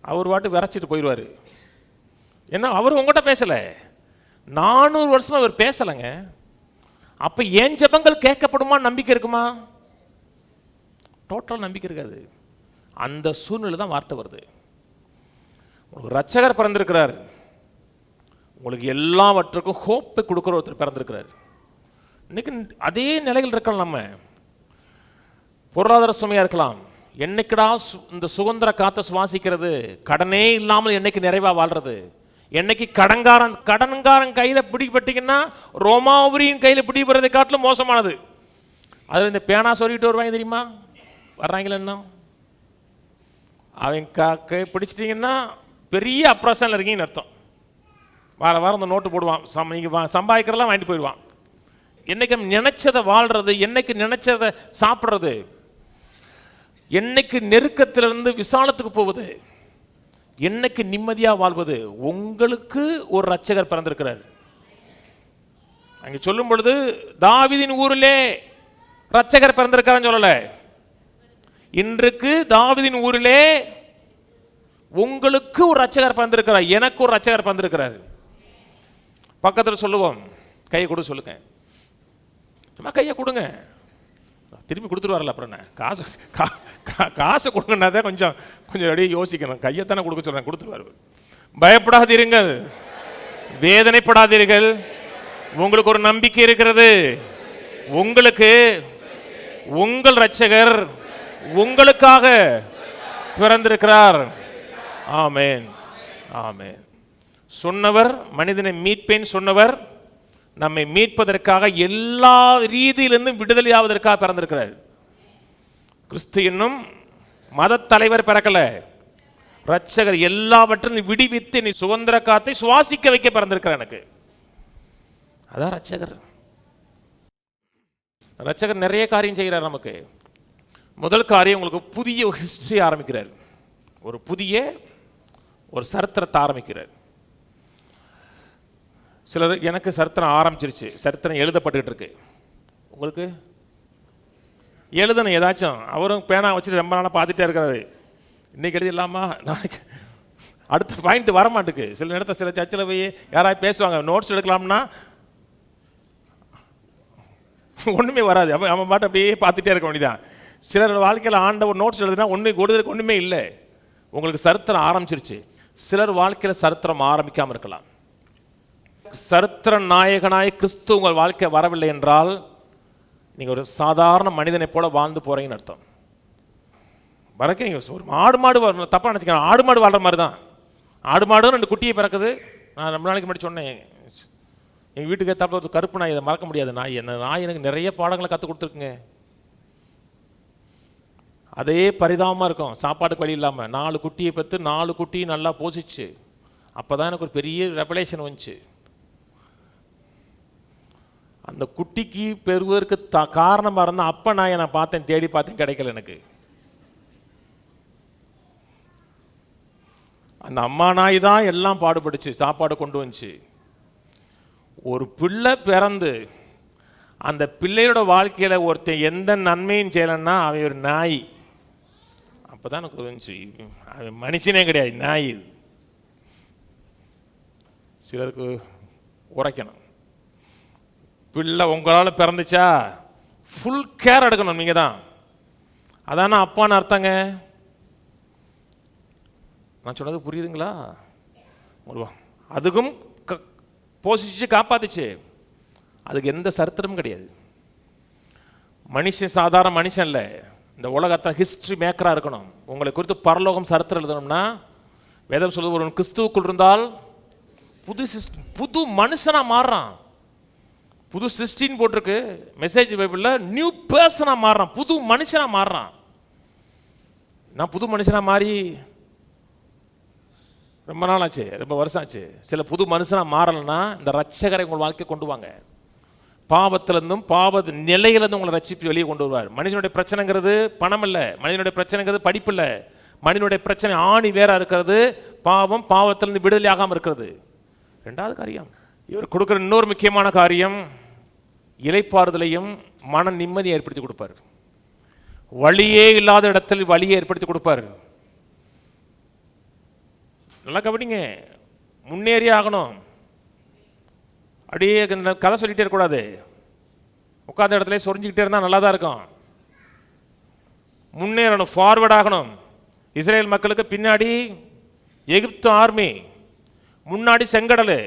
அவர் வாட்டு விரைச்சிட்டு போயிடுவாரு. ஏன்னா அவர் உங்கள்கிட்ட பேசல. 400 வருஷமா அவர் பேசலைங்க. அப்ப ஏன் ஜெபங்கள் கேட்கப்படுமா? நம்பிக்கை இருக்குமா? டோட்டல் நம்பிக்கை இருக்காது. அந்த சூழ்நிலை தான் வார்த்தை வருது. உங்களுக்கு இரட்சகர் பிறந்திருக்கிறார், உங்களுக்கு எல்லாவற்றுக்கும் ஹோப்பை கொடுக்குற ஒருத்தர் பிறந்திருக்கிறார். இன்னைக்கு அதே நிலையில் இருக்கலாம். நம்ம பொருளாதார சுமையா இருக்கலாம். என்னைக்குடா இந்த சுதந்திர காத்த சுவாசிக்கிறது, கடனே இல்லாமல் என்னைக்கு நிறைவா வாழ்றது, என்னைக்கு கடன்காரன் கையில பிடிபட்டீங்கன்னா ரோமாபுரியின் கையில பிடிபடுறதை காட்டிலும் மோசமானது. அது இந்த பேனா சொல்லிட்டு வருவாங்க தெரியுமா? வர்றாங்களா என்ன? அவங்க பிடிச்சிட்டீங்கன்னா பெரிய அப்ரஷன்ல இருக்கீங்கன்னு அர்த்தம். வாரம் இந்த நோட்டு போடுவான். நீங்கள் சம்பாதிக்கிறதெல்லாம் வாங்கிட்டு போயிடுவான். என்னைக்கு நினைச்சதை வாழ்றது, என்னைக்கு நினைச்சதை சாப்பிட்றது, என்னைக்கு நெருக்கத்திலிருந்து விசாலத்துக்கு போவது, என்னைக்கு நிம்மதியாக வாழ்வது. உங்களுக்கு ஒரு இரட்சகர் பிறந்திருக்கிறார். அங்கே சொல்லும் பொழுது தாவீதின் ஊரிலே இரட்சகர் பிறந்திருக்காருன்னு சொல்லல. இன்றைக்கு தாவீதின் ஊரிலே உங்களுக்கு ஒரு இரட்சகர் பிறந்திருக்கிறார், எனக்கு ஒரு இரட்சகர் பிறந்திருக்கிறார். பக்கத்தில் சொல்லுவோம், கையை கொடு சொல்லுங்க. சும்மா கையை கொடுங்க, திரும்பி கொடுத்துருவார்ல. அப்புறம் என்ன காசை கொடுங்கன்னா தான் கொஞ்சம் அப்படியே யோசிக்கணும். கையைத்தானே கொடுக்க சொல்கிறேன், கொடுத்துருவார். பயப்படாதீர்கள், வேதனைப்படாதீர்கள், உங்களுக்கு ஒரு நம்பிக்கை இருக்கிறது. உங்களுக்கு உங்கள் இரட்சகர் உங்களுக்காக பிறந்திருக்கிறார். ஆமென், ஆமென். சொன்னவர் மனிதனை மீட்பேன் சொன்னவர் நம்மை மீட்பதற்காக எல்லா ரீதியிலிருந்தும் விடுதலையாவதற்காக பிறந்திருக்கிறார். கிறிஸ்து என்னும் மத தலைவர் பிறக்கல, இரட்சகர் எல்லாவற்றிலும் விடுவித்து நீ சுதந்திர காத்தை சுவாசிக்க வைக்க பிறந்திருக்கிறார். எனக்கு அதான் இரட்சகர். இரட்சகர் நிறைய காரியம் செய்கிறார் நமக்கு. முதல் காரியம், உங்களுக்கு புதிய ஹிஸ்டரி ஆரம்பிக்கிறார். ஒரு புதிய ஒரு சரித்திரத்தை ஆரம்பிக்கிறார். சிலர் எனக்கு சரித்திரம் ஆரம்பிச்சிருச்சு, சரித்திரம் எழுதப்பட்டுக்கிட்டு இருக்கு. உங்களுக்கு எழுதணும் ஏதாச்சும். அவரும் பேனா வச்சுட்டு ரொம்ப நாளாக பார்த்துட்டே இருக்கிறாரு. இன்னைக்கு எழுதிடலாமா, நாளைக்கு அடுத்த பாயிண்ட் வரமாட்டுக்கு. சில நேரத்தில் சில சர்ச்சில் போய் யாராவது பேசுவாங்க, நோட்ஸ் எடுக்கலாம்னா ஒன்றுமே வராது. அவன் பாட்டு அப்படியே பார்த்துட்டே இருக்க வேண்டியதான். சிலர் வாழ்க்கையில் ஆண்டவர் நோட்ஸ் எழுதுனா ஒன்றுமே இல்லை. உங்களுக்கு சரித்திரம் ஆரம்பிச்சிருச்சு. சிலர் வாழ்க்கையில் சரித்திரம் ஆரம்பிக்காமல் இருக்கலாம். சரித்திர நாயகனாய் கிறிஸ்து உங்கள் வாழ்க்கை வரவில்லை என்றால் நீங்கள் ஒரு சாதாரண மனிதனை போல வாழ்ந்து போறீங்கன்னு அர்த்தம். வரக்கீங்க ஒரு மாடு தப்பாக நினச்சிக்க, ஆடு மாடு வாழ்கிற மாதிரி தான். ஆடு மாடும் 2 குட்டியை பிறக்குது. நான் ரொம்ப நாளைக்கு முன்னாடி சொன்னேன், எங்கள் வீட்டுக்கு ஏற்றாப்புல ஒரு கருப்பு நாய், இதை மறக்க முடியாது நாய். நாய் எனக்கு நிறைய பாடங்களை கற்றுக் கொடுத்துருக்குங்க. அதே பரிதாபமாக இருக்கும், சாப்பாட்டுக்கு வழி இல்லாமல் 4 குட்டியை பெற்று 4 குட்டியும் நல்லா போசிச்சு. அப்போ தான் எனக்கு ஒரு பெரிய ரெவலேஷன் வந்துச்சு. அந்த குட்டிக்கு பெறுவதற்கு காரணமாக இருந்தால் அப்போ நான் பார்த்தேன், தேடி பார்த்தேன், கிடைக்கல எனக்கு. அந்த அம்மா நாய் தான் எல்லாம் பாடுபடுச்சு, சாப்பாடு கொண்டு வந்துச்சு. ஒரு பிள்ளை பிறந்து அந்த பிள்ளையோட வாழ்க்கையில் ஒருத்தன் எந்த நன்மையும் செய்யலைன்னா அவன் ஒரு நாய். அப்போ தான் எனக்கு வந்துச்சு, அவன் மனுஷனே கிடையாது, நாய். சிலருக்கு உரைக்கணும், பிள்ளை உங்களால் பிறந்துச்சா ஃபுல் கேர் எடுக்கணும் நீங்கள் தான். அதான அப்பான்னு அர்த்தங்க. நான் சொன்னது புரியுதுங்களா? அதுக்கும் போஷிச்சு காப்பாத்துச்சு. அதுக்கு எந்த சரித்திரமும் கிடையாது. மனுஷன் சாதாரண மனுஷன் இல்லை, இந்த உலகத்தை ஹிஸ்டரி மேக்கராக இருக்கணும். உங்களை குறித்து பரலோகம் சரித்திரம் எழுதணும்னா வேதம் சொல்லுவது, ஒரு கிறிஸ்துவுக்குள் இருந்தால் புது மனுஷனாக மாறுறான். புது சிருஷ்டின்னு போட்டிருக்கு மெசேஜ் பைபிளில். நியூ பர்சனாக மாறுறான், புது மனுஷனாக மாறுறான். நான் புது மனுஷனாக மாறி ரொம்ப நாள் ஆச்சு, ரொம்ப வருஷம் ஆச்சு. சில புது மனுஷனாக மாறலைன்னா இந்த ரட்சகரை உங்கள் வாழ்க்கை கொண்டு வாங்க. பாவத்திலிருந்தும் பாவ நிலையிலிருந்து உங்களை ரட்சிப்பு வெளியே கொண்டு வருவார். மனிதனுடைய பிரச்சனைங்கிறது பணம் இல்லை, மனிதனுடைய பிரச்சனைங்கிறது படிப்பு இல்லை. மனிதனுடைய பிரச்சனை ஆணி வேற இருக்கிறது பாவம், பாவத்திலிருந்து விடுதலை ஆகாமல் இருக்கிறது. 2வது காரியம், இவர் கொடுக்குற இன்னொரு முக்கியமான காரியம், இளைப்பாறுதலையும் மன நிம்மதியை ஏற்படுத்தி கொடுப்பார். வழியே இல்லாத இடத்தில் வழியை ஏற்படுத்தி கொடுப்பார். நல்லா கவனிங்க, முன்னேறி ஆகணும். அப்படியே கதை சொல்லிகிட்டே இருக்கக்கூடாது. உட்காந்த இடத்துல சொரிஞ்சிக்கிட்டே இருந்தால் நல்லா தான் இருக்கும். முன்னேறணும், ஃபார்வர்ட் ஆகணும். இஸ்ரேல் மக்களுக்கு பின்னாடி எகிப்து ஆர்மி, முன்னாடி செங்கடல்.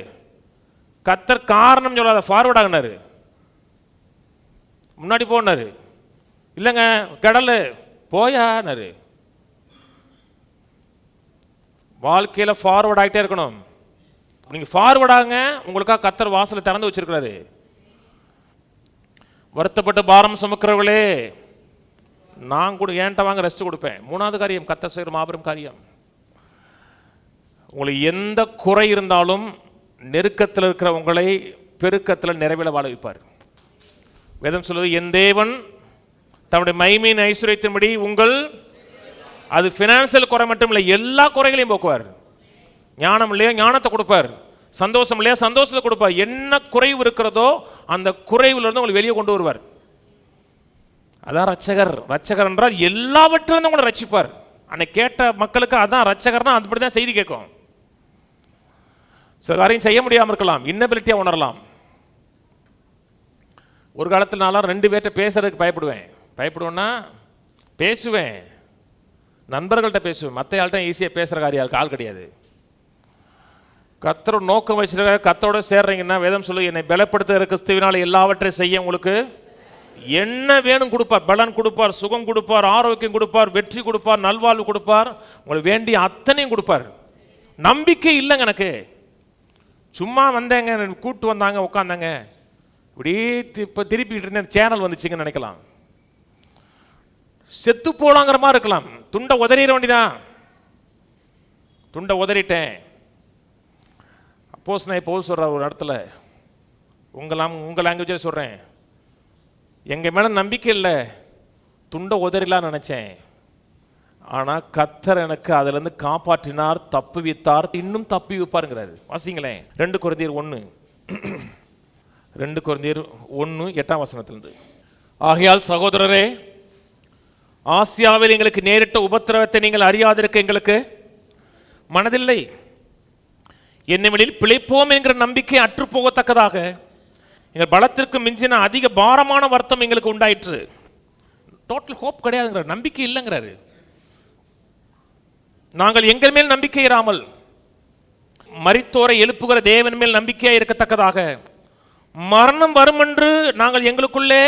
கர்த்தர் காரணம் சொல்லாத ஃபார்வர்ட் ஆகினாரு, முன்னாடி போனாரு. இல்லைங்க கடல் போயானாரு. வாழ்க்கையில் ஃபார்வர்ட் ஆகிட்டே இருக்கணும். நீங்கள் ஃபார்வர்ட் ஆகுங்க, உங்களுக்காக கர்த்தர் வாசலை திறந்து வச்சிருக்கிறாரு. வருத்தப்பட்டு பாரம் சுமக்கிறவர்களே, நான் கூட ஏன்ட்ட வாங்க ரெஸ்ட் கொடுப்பேன். 3வது காரியம், கர்த்தர் செய்கிற மாபெரும் காரியம். உங்களுக்கு எந்த குறை இருந்தாலும் நெருக்கத்தில் இருக்கிற உங்களை பெருக்கத்தில் நிறைவில் வாழ வைப்பார். வேதம் சொல்வது, என் தேவன் தன்னுடைய மகிமையின் ஐஸ்வரியத்தின்படி உங்கள், அது பினான்சியல் குறை மட்டும் இல்லை, எல்லா குறைகளையும் போக்குவார். ஞானம் இல்லையா, ஞானத்தை கொடுப்பார். சந்தோஷம் இல்லையா, சந்தோஷத்தை கொடுப்பார். என்ன குறைவு இருக்கிறதோ அந்த குறைவுல இருந்து உங்களை வெளியே கொண்டு வருவார். அதான் ரட்சகர். ரட்சகர் என்றால் எல்லாவற்றிலிருந்து உங்களை ரட்சிப்பார். அன்னைக்கு கேட்ட மக்களுக்கு அதான் ரட்சகர்னா அப்படிதான் செய்தி கேட்கும். சில காரியம் செய்ய முடியாமல் இருக்கலாம், இன்னபிலிட்டியா உணரலாம். ஒரு காலத்தில் நான்லாம் 2 பேர்கிட்ட பேசுறதுக்கு பயப்படுவேன்னா பேசுவேன், நண்பர்கள்ட்ட பேசுவேன், மற்ற ஆள்கிட்ட ஈஸியாக பேசுகிற காரியம் ஆள் கிடையாது. கர்த்தர் நோக்கம் வச்சிருக்க, கர்த்தரோட சேர்றீங்கன்னா வேதம் சொல்லு, என்னை பலப்படுத்துகிற கிறிஸ்துவினால் எல்லாவற்றையும் செய்ய உங்களுக்கு என்ன வேணும் கொடுப்பார். பலன் கொடுப்பார், சுகம் கொடுப்பார், ஆரோக்கியம் கொடுப்பார், வெற்றி கொடுப்பார், நல்வாழ்வு கொடுப்பார், உங்களுக்கு வேண்டிய அத்தனையும் கொடுப்பார். நம்பிக்கை இல்லைங்க எனக்கு. சும்மா வந்தேங்க, கூட்டு வந்தாங்க, உட்காந்தாங்க, இப்படி இப்போ திருப்பிட்டு இருந்தேன், சேனல் வந்துச்சுங்கன்னு நினைக்கலாம். செத்து போலாங்கிற மாதிரி இருக்கலாம். துண்டை உதறிட வேண்டிதான். துண்டை உதறிட்டேன். அப்போஸ் நான் இப்போ சொல்கிறேன் ஒரு இடத்துல, உங்கள் லாங்குவேஜில் சொல்கிறேன், எங்கள் மேலே நம்பிக்கை இல்லை, துண்டை உதறிலாம் நினச்சேன். ஆனால் கர்த்தர் எனக்கு அதிலிருந்து காப்பாற்றினார், தப்புவித்தார், இன்னும் தப்பி வைப்பாருங்கிறாரு. வாசிங்களேன் 2 கொரிந்தியர் 1:8 ஆகையால் சகோதரரே, ஆசியாவில் எங்களுக்கு நேரிட்ட உபத்திரவத்தை நீங்கள் அறியாதிருக்க எங்களுக்கு மனதில்லை. என்னவெளியில் பிழைப்போம் என்கிற நம்பிக்கை அற்றுப்போகத்தக்கதாக எங்கள் பலத்திற்கு மிஞ்சின அதிக பாரமான வருத்தம் எங்களுக்கு உண்டாயிற்று. டோட்டல் ஹோப் கிடையாதுங்கிறார், நம்பிக்கை இல்லைங்கிறாரு. நாங்கள் எங்கள் மேல் நம்பிக்கை இராமல் மரித்தோரை எழுப்புகிற தேவன் மேல் நம்பிக்கையாக இருக்கத்தக்கதாக மரணம் வரும் என்று நாங்கள் எங்களுக்குள்ளே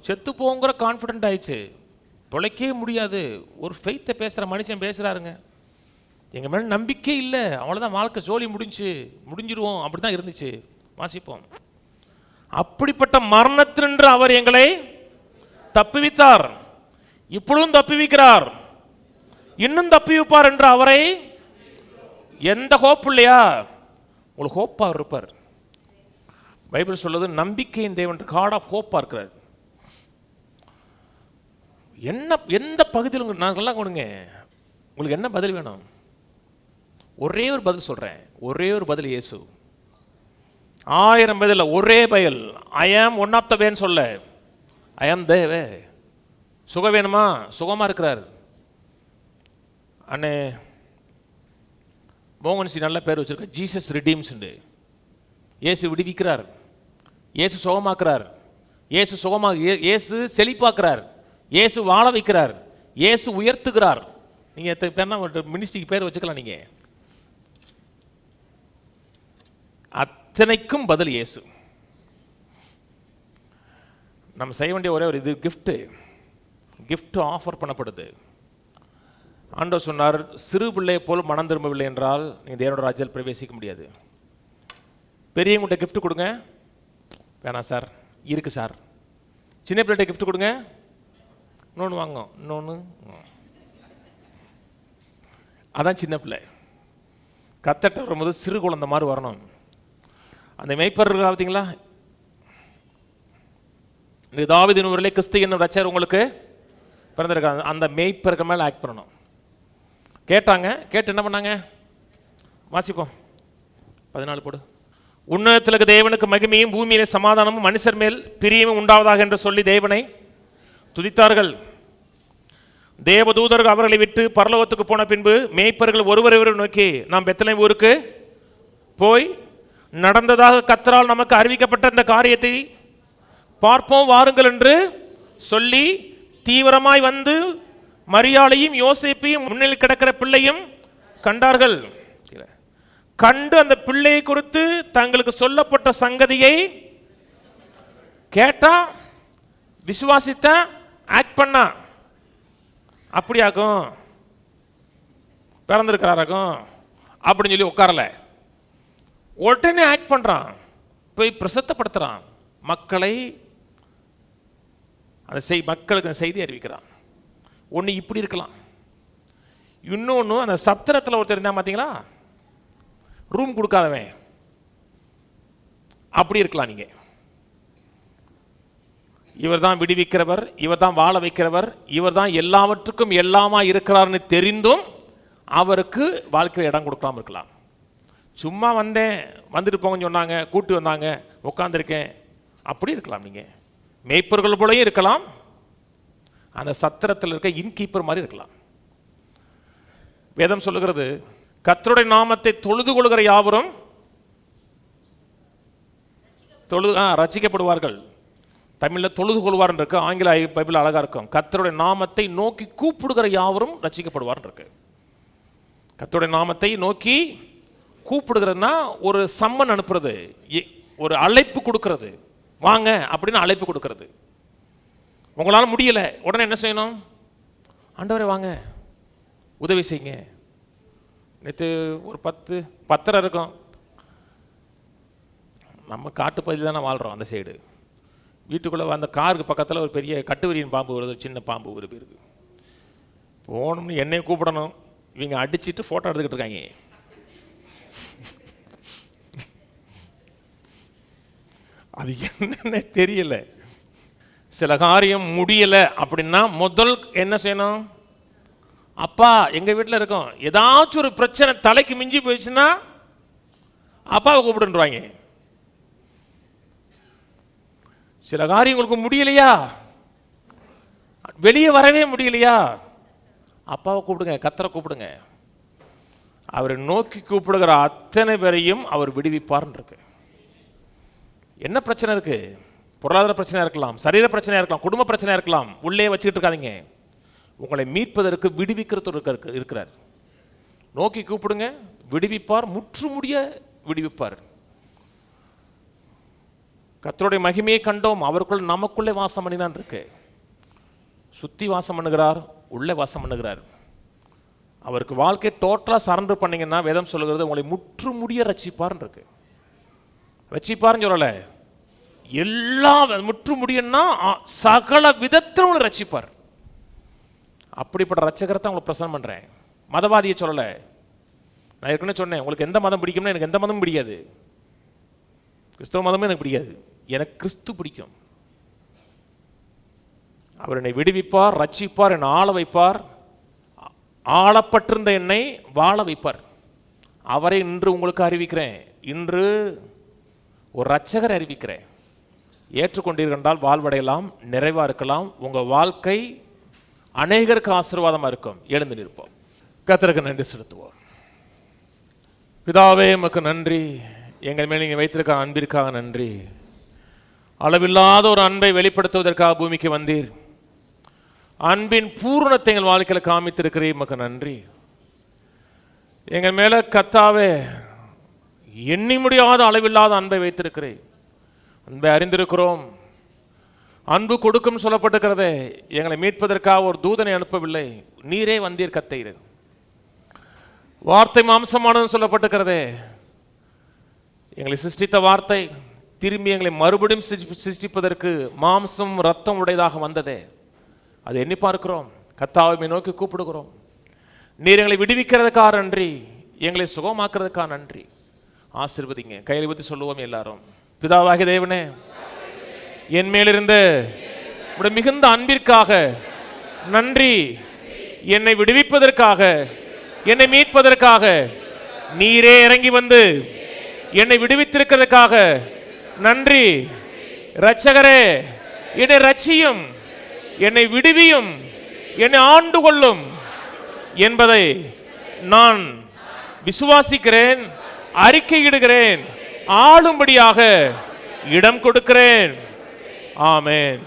செத்து போங்கிற கான்ஃபிடென்ட் ஆயிடுச்சு. பிழைக்கவே முடியாது. ஒரு ஃபெய்த்தை பேசுகிற மனுஷன் பேசுகிறாருங்க, எங்கள் மேலே நம்பிக்கை இல்லை, அவ்வளோதான், வாழ்க்கை சோழி முடிஞ்சிருவோம், அப்படி தான் இருந்துச்சு. வாசிப்போம். அப்படிப்பட்ட மரணத்தினின்று அவர் எங்களை தப்புவித்தார், இப்பொழுதும் தப்புவிக்கிறார், இன்னும் தப்புவிப்பார் என்று அவரை எந்த ஹோப் இல்லையா, உங்களுக்கு ஹோப்பாக இருப்பார். பைபிள் சொல்லுது, நம்பிக்கையின் தேவன், காட் ஆஃப் ஹோப்பாக இருக்கிறார். எந்த பகுதியில் நாங்கள்லாம் கொடுங்க, உங்களுக்கு என்ன பதில் வேணும்? ஒரே ஒரு பதில் சொல்கிறேன், ஒரே ஒரு பதில் இயேசு. 1000 பதில், ஒரே பதில். ஐ ஆம் ஒன் ஆஃப் த வேன்னு சொல்ல, ஐ ஆம் த வே. சுகம் வேணுமா? சுகமாக இருக்கிறார். அண்ணே மோகன்சி நல்ல பேர் வச்சிருக்க, ஜீசஸ் ரிடீம்ஸ். இயேசு விடுவிக்கிறார், இயேசு சுகமாக்குறார், இயேசு செழிப்பாக்குறார், இயேசு வாழ வைக்கிறார், இயேசு உயர்த்துகிறார். நீங்கள் எத்தனை பேர்னா மினிஸ்ட்ரிக்கு பேர் வச்சுக்கலாம். நீங்கள் அத்தனைக்கும் பதில் இயேசு. நம்ம செய்ய வேண்டிய ஒரே ஒரு இது, கிஃப்ட் ஆஃபர் பண்ணப்படுது. ஆண்டவர் சொன்னார், சிறு பிள்ளையை போல் மனம் திரும்பவில்லை என்றால் நீங்கள் தேவனோட ராஜ்யத்தில் பிரவேசிக்க முடியாது. பெரியவங்கள்ட்ட கிஃப்ட் கொடுங்க, வேணாம் சார், இருக்கு சார். சின்ன பிள்ளைகிட்ட கிஃப்ட் கொடுங்க, இன்னொன்று வாங்க, இன்னொன்று. அதான் சின்ன பிள்ளை. கத்தட்ட வரும்போது சிறு குழந்தை மாதிரி வரணும். அந்த மேய்ப்பர் பார்த்தீங்களா, தாவீதின் ஊரிலே கிறிஸ்து என்னும் ரட்சகர் உங்களுக்கு பிறந்திருக்காங்க. அந்த மேய்ப்பர்கள் மேலே ஆக்ட் பண்ணணும். கேட்டாங்க, கேட்டு என்ன பண்ணாங்க? வாசிப்போம் 14 போடு. உன்னதத்திற்கு தேவனுக்கு மகிமையும் பூமியிலே சமாதானமும் மனுஷர் மேல் பிரியமும் உண்டாவதாக என்று சொல்லி தேவனை துதித்தார்கள். தேவதூதர்கள் அவர்களை விட்டு பரலோகத்துக்கு போன பின்பு மேய்ப்பர்கள் ஒருவரை நோக்கி, நாம் பெத்லகேம் ஊருக்கு போய் நடந்ததாக கர்த்தரால் நமக்கு அறிவிக்கப்பட்ட இந்த காரியத்தை பார்ப்போம் வாருங்கள் என்று சொல்லி தீவிரமாய் வந்து மரியாளையும் யோசேப்பையும் முன்னில் கிடக்கிற பிள்ளையும் கண்டார்கள். கண்டு அந்த பிள்ளையை குறித்து தங்களுக்கு சொல்லப்பட்ட சங்கதியை கேட்டா, விசுவாசித்த, ஆக்ட் பண்ணா, அப்படியாக்கும் பிறந்திருக்கிறாராக்கும் அப்படின்னு சொல்லி உட்காரல, உடனே ஆக்ட் பண்றான், போய் பிரசித்தப்படுத்துறான், மக்களை மக்களுக்கு அந்த செய்தி அறிவிக்கிறான். ஒன்று இப்படி இருக்கலாம், இன்னொன்று அந்த சத்திரத்தில் ஒருத்தர் இருந்தால் பார்த்தீங்களா, ரூம் கொடுக்காதவன், அப்படி இருக்கலாம் நீங்க. இவர் தான் விடுவிக்கிறவர், இவர் தான் வாழ வைக்கிறவர், இவர் தான் எல்லாவற்றுக்கும் எல்லாமா இருக்கிறார்னு தெரிந்தும் அவருக்கு வாழ்க்கையில் இடம் கொடுக்காம இருக்கலாம். சும்மா வந்தேன், வந்துட்டு போங்கன்னு சொன்னாங்க, கூட்டு வந்தாங்க, உட்காந்துருக்கேன், அப்படி இருக்கலாம். நீங்க மேய்ப்பர்கள் போலயும் இருக்கலாம், அந்த சத்திரத்தில் இருக்க இன்கீப்பர் மாதிரி இருக்கலாம். வேதம் சொல்லுகிறது, கர்த்தருடைய நாமத்தை தொழுது கொள்கிற யாவரும் ரட்சிக்கப்படுவார்கள். தமிழில் தொழுது கொள்வார் இருக்கு, ஆங்கில பைபிள் அழகா இருக்கும். கர்த்தருடைய நாமத்தை நோக்கி கூப்பிடுகிற யாவரும் ரட்சிக்கப்படுவார் இருக்கு. கர்த்தருடைய நாமத்தை நோக்கி கூப்பிடுகிறதுனா ஒரு சம்மன் அனுப்புறது, ஒரு அழைப்பு கொடுக்கிறது, வாங்க அப்படின்னு அழைப்பு கொடுக்கிறது. உங்களால் முடியல, உடனே என்ன செய்யணும்? ஆண்டவரே வாங்க, உதவி செய்யுங்க. நேற்று ஒரு 10 இருக்கும். நம்ம காட்டுப்பகுதியில் தானே வாழ்கிறோம். அந்த சைடு வீட்டுக்குள்ளே அந்த காருக்கு பக்கத்தில் ஒரு பெரிய கட்டுவரியின் பாம்பு வருது, சின்ன பாம்பு ஒரு பேருக்கு. போகணும்னு என்னையும் கூப்பிடணும், இவங்க அடிச்சுட்டு ஃபோட்டோ எடுத்துக்கிட்டு இருக்காங்க. அது என்னன்னு தெரியல. சில காரியம் முடியலை அப்படின்னா முதல் என்ன செய்யணும்? அப்பா எங்கள் வீட்டில் இருக்கோம், ஏதாச்சும் ஒரு பிரச்சனை தலைக்கு மிஞ்சி போயிடுச்சுன்னா அப்பாவை கூப்பிடுவாங்க. சில காரியங்களுக்கு முடியலையா, வெளியே வரவே முடியலையா, அப்பாவை கூப்பிடுங்க, கர்த்தரை கூப்பிடுங்க. அவரை நோக்கி கூப்பிடுகிற அத்தனை பேரையும் அவர் விடுவிப்பார் இருக்கு. என்ன பிரச்சனை இருக்கு? பொருளாதார பிரச்சனையா இருக்கலாம், சரீர பிரச்சனையா இருக்கலாம், குடும்ப பிரச்சனையா இருக்கலாம். உள்ளே வச்சுக்கிட்டு இருக்காதீங்க. உங்களை மீட்பதற்கு விடுவிக்கிறது இருக்கிறார். நோக்கி கூப்பிடுங்க, விடுவிப்பார், முற்றுமுடிய விடுவிப்பார். கர்த்தருடைய மகிமையை கண்டோம், அவருக்குள் நமக்குள்ளே வாசம் பண்ணினான் இருக்கு. சுத்தி வாசம் பண்ணுகிறார், உள்ளே வாசம் பண்ணுகிறார். அவருக்கு வாழ்க்கை டோட்டலா சரண்டர் பண்ணீங்கன்னா வேதம் சொல்லுகிறது உங்களை முற்றுமுடிய ரட்சிப்பார் இருக்கு. ரட்சிப்பார்னு சொல்லல, எல்லாம் முற்றுமுடியன்னா சகல விதத்தில் உங்களை ரட்சிப்பார். அப்படிப்பட்ட ரட்சகரை தான் உங்களுக்கு பிரசன்னம் பண்றேன். மதவாதியை சொல்லலை. நான் ஏற்கனவே சொன்னேன், உங்களுக்கு எந்த மதம் பிடிக்கும்னா எனக்கு எந்த மதமும் பிடிக்காது. கிறிஸ்தவ மதமும் எனக்கு பிடிக்காது, எனக்கு கிறிஸ்து பிடிக்கும். அவர் என்னை விடுவிப்பார், ரட்சிப்பார், என்னை ஆள வைப்பார், ஆளப்பட்டிருந்த என்னை வாழ வைப்பார். அவரை இன்று உங்களுக்கு அறிவிக்கிறேன். இன்று ஒரு ரட்சகரை அறிவிக்கிறேன். ஏற்றுக்கொண்டீர்கள் வாழ்வடையலாம், நிறைவா இருக்கலாம். உங்க வாழ்க்கை அநேகருக்கு ஆசீர்வாதமா இருக்கும். எழுந்து நிற்போம், கர்த்தருக்கு நன்றி செலுத்துவோம். பிதாவே உமக்கு நன்றி, எங்கள் மேல் நீங்க வைத்திருக்க அன்பிற்காக நன்றி. அளவில்லாத ஒரு அன்பை வெளிப்படுத்துவதற்காக பூமிக்கு வந்தீர். அன்பின் பூரணத்தை எங்கள் வாழ்க்கையில் காமித்திருக்கிறீர், உமக்கு நன்றி. எங்கள் மேல கர்த்தாவே எண்ணி முடியாத அளவில்லாத அன்பை வைத்திருக்கிறேன். அன்பை அறிந்திருக்கிறோம். அன்பு கொடுக்கும் சொல்லப்பட்டிருக்கிறதே, எங்களை மீட்பதற்காக ஒரு தூதனை அனுப்பவில்லை, நீரே வந்தீர் கர்த்தரே. வார்த்தை மாம்சமானது சொல்லப்பட்டிருக்கிறதே, எங்களை சிருஷ்டித்த வார்த்தை திரும்பி எங்களை மறுபடியும் சிருஷ்டிப்பதற்கு மாம்சம் ரத்தம் உடையதாக வந்ததே, அதை எண்ணி பார்க்கிறோம். கர்த்தாவை நோக்கி கூப்பிடுகிறோம். நீர் எங்களை விடுவிக்கிறதுக்காக நன்றி, எங்களை சுகமாக்குறதுக்காக நன்றி. ஆசீர்வதிங்க. கையில் பற்றி சொல்லுவோம் எல்லாரும். பிதாவாகிய தேவனே, என் மேலிருந்த மிகுந்த அன்பிற்காக நன்றி. என்னை விடுவிப்பதற்காக, என்னை மீட்பதற்காக நீரே இறங்கி வந்து என்னை விடுவித்திருக்கிறதுக்காக நன்றி. இரட்சகரே, என்னை ரட்சியும், என்னை விடுவியும், என்னை ஆண்டு கொள்ளும் என்பதை நான் விசுவாசிக்கிறேன், அறிக்கையிடுகிறேன், ஆளும்படியாக இடம் கொடுக்கிறேன். ஆமென்,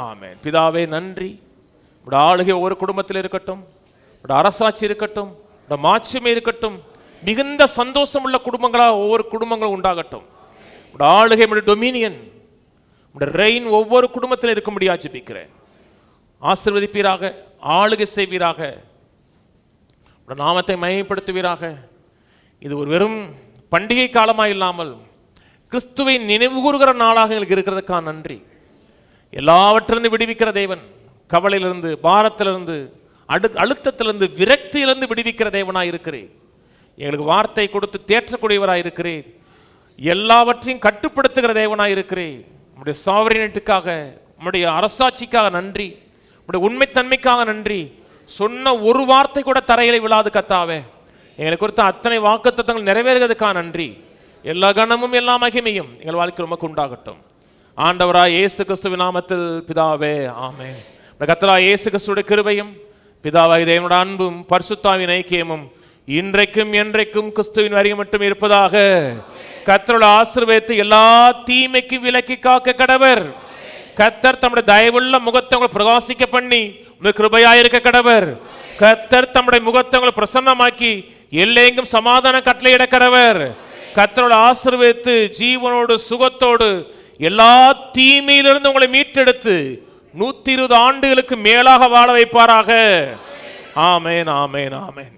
ஆமென். பிதாவே நன்றி. உடைய ஆளுகை ஒவ்வொரு குடும்பத்தில் இருக்கட்டும், உடைய அரசாட்சி இருக்கட்டும், உடைய மாட்சிமை இருக்கட்டும். மிகுந்த சந்தோஷம் உள்ள குடும்பங்களாக ஒவ்வொரு குடும்பங்களும் உண்டாகட்டும். உடைய ஆளுகை, உடைய டொமினியன், உடைய ரெயின் ஒவ்வொரு குடும்பத்தில் இருக்கும்படி ஜெபிக்கிறேன். ஆசீர்வதிப்பீராக, ஆளுகை செய்வீராக, உடைய நாமத்தை மகிமைப்படுத்துவீராக. இது ஒரு வெறும் பண்டிகை காலமாக இல்லாமல் கிறிஸ்துவை நினைவு கூறுகிற நாளாக எங்களுக்கு இருக்கிறதுக்காக நன்றி. எல்லாவற்றிலிருந்து விடுவிக்கிற தேவன், கவலையிலிருந்து, பாரத்திலிருந்து, அழுத்தத்திலிருந்து, விரக்தியிலிருந்து விடுவிக்கிற தேவனாக இருக்கிறேன். எங்களுக்கு வார்த்தை கொடுத்து தேற்றக்கூடியவராக இருக்கிறேன். எல்லாவற்றையும் கட்டுப்படுத்துகிற தேவனாய் இருக்கிறேன். உம்முடைய சாவரினத்துக்காக, உம்முடைய அரசாட்சிக்காக நன்றி, உம்முடைய உண்மைத்தன்மைக்காக நன்றி. சொன்ன ஒரு வார்த்தை கூட தரையில விழாது கர்த்தாவே. எங்களை குறித்த அத்தனை வாக்குத்தத்தங்கள் நிறைவேறுகிறதுக்காக நன்றி. எல்லா கணமும் எல்லா மகிமையும் எங்கள் வாழ்க்கை உமக்கு உண்டாகட்டும். ஆண்டவராய் இயேசு கிறிஸ்துவின் நாமத்தில் பிதாவே, ஆமென். கர்த்தராய் இயேசு கிறிஸ்துவின் கிருபையும் பிதாவாகிய தேவனுடைய அன்பும் பரிசுத்தாவின் ஐக்கியமும் இன்றைக்கும் என்றைக்கும் கிறிஸ்துவின் வரியும் மட்டும் இருப்பதாக. கர்த்தருடைய ஆசீர்வாதத்தை எல்லா தீமைக்கு விலக்கி காக்க கடவர். கர்த்தர் தம்முடைய தயவுள்ள முகத்தை உங்களை பிரகாசிக்க பண்ணி உங்களுக்கு கிருபையாயிருக்க கடவர். கர்த்தர் தம்முடைய முகத்தை உங்களை பிரசன்னமாக்கி எல்லையெங்கும் சமாதான கட்டளையிட கடவர். கர்த்தரோட ஆசீர்வதித்து ஜீவனோடு சுகத்தோடு எல்லா தீமையிலிருந்து உங்களை மீட்டெடுத்து 120 ஆண்டுகளுக்கு மேலாக வாழ வைப்பாராக. ஆமென், ஆமென், ஆமென்.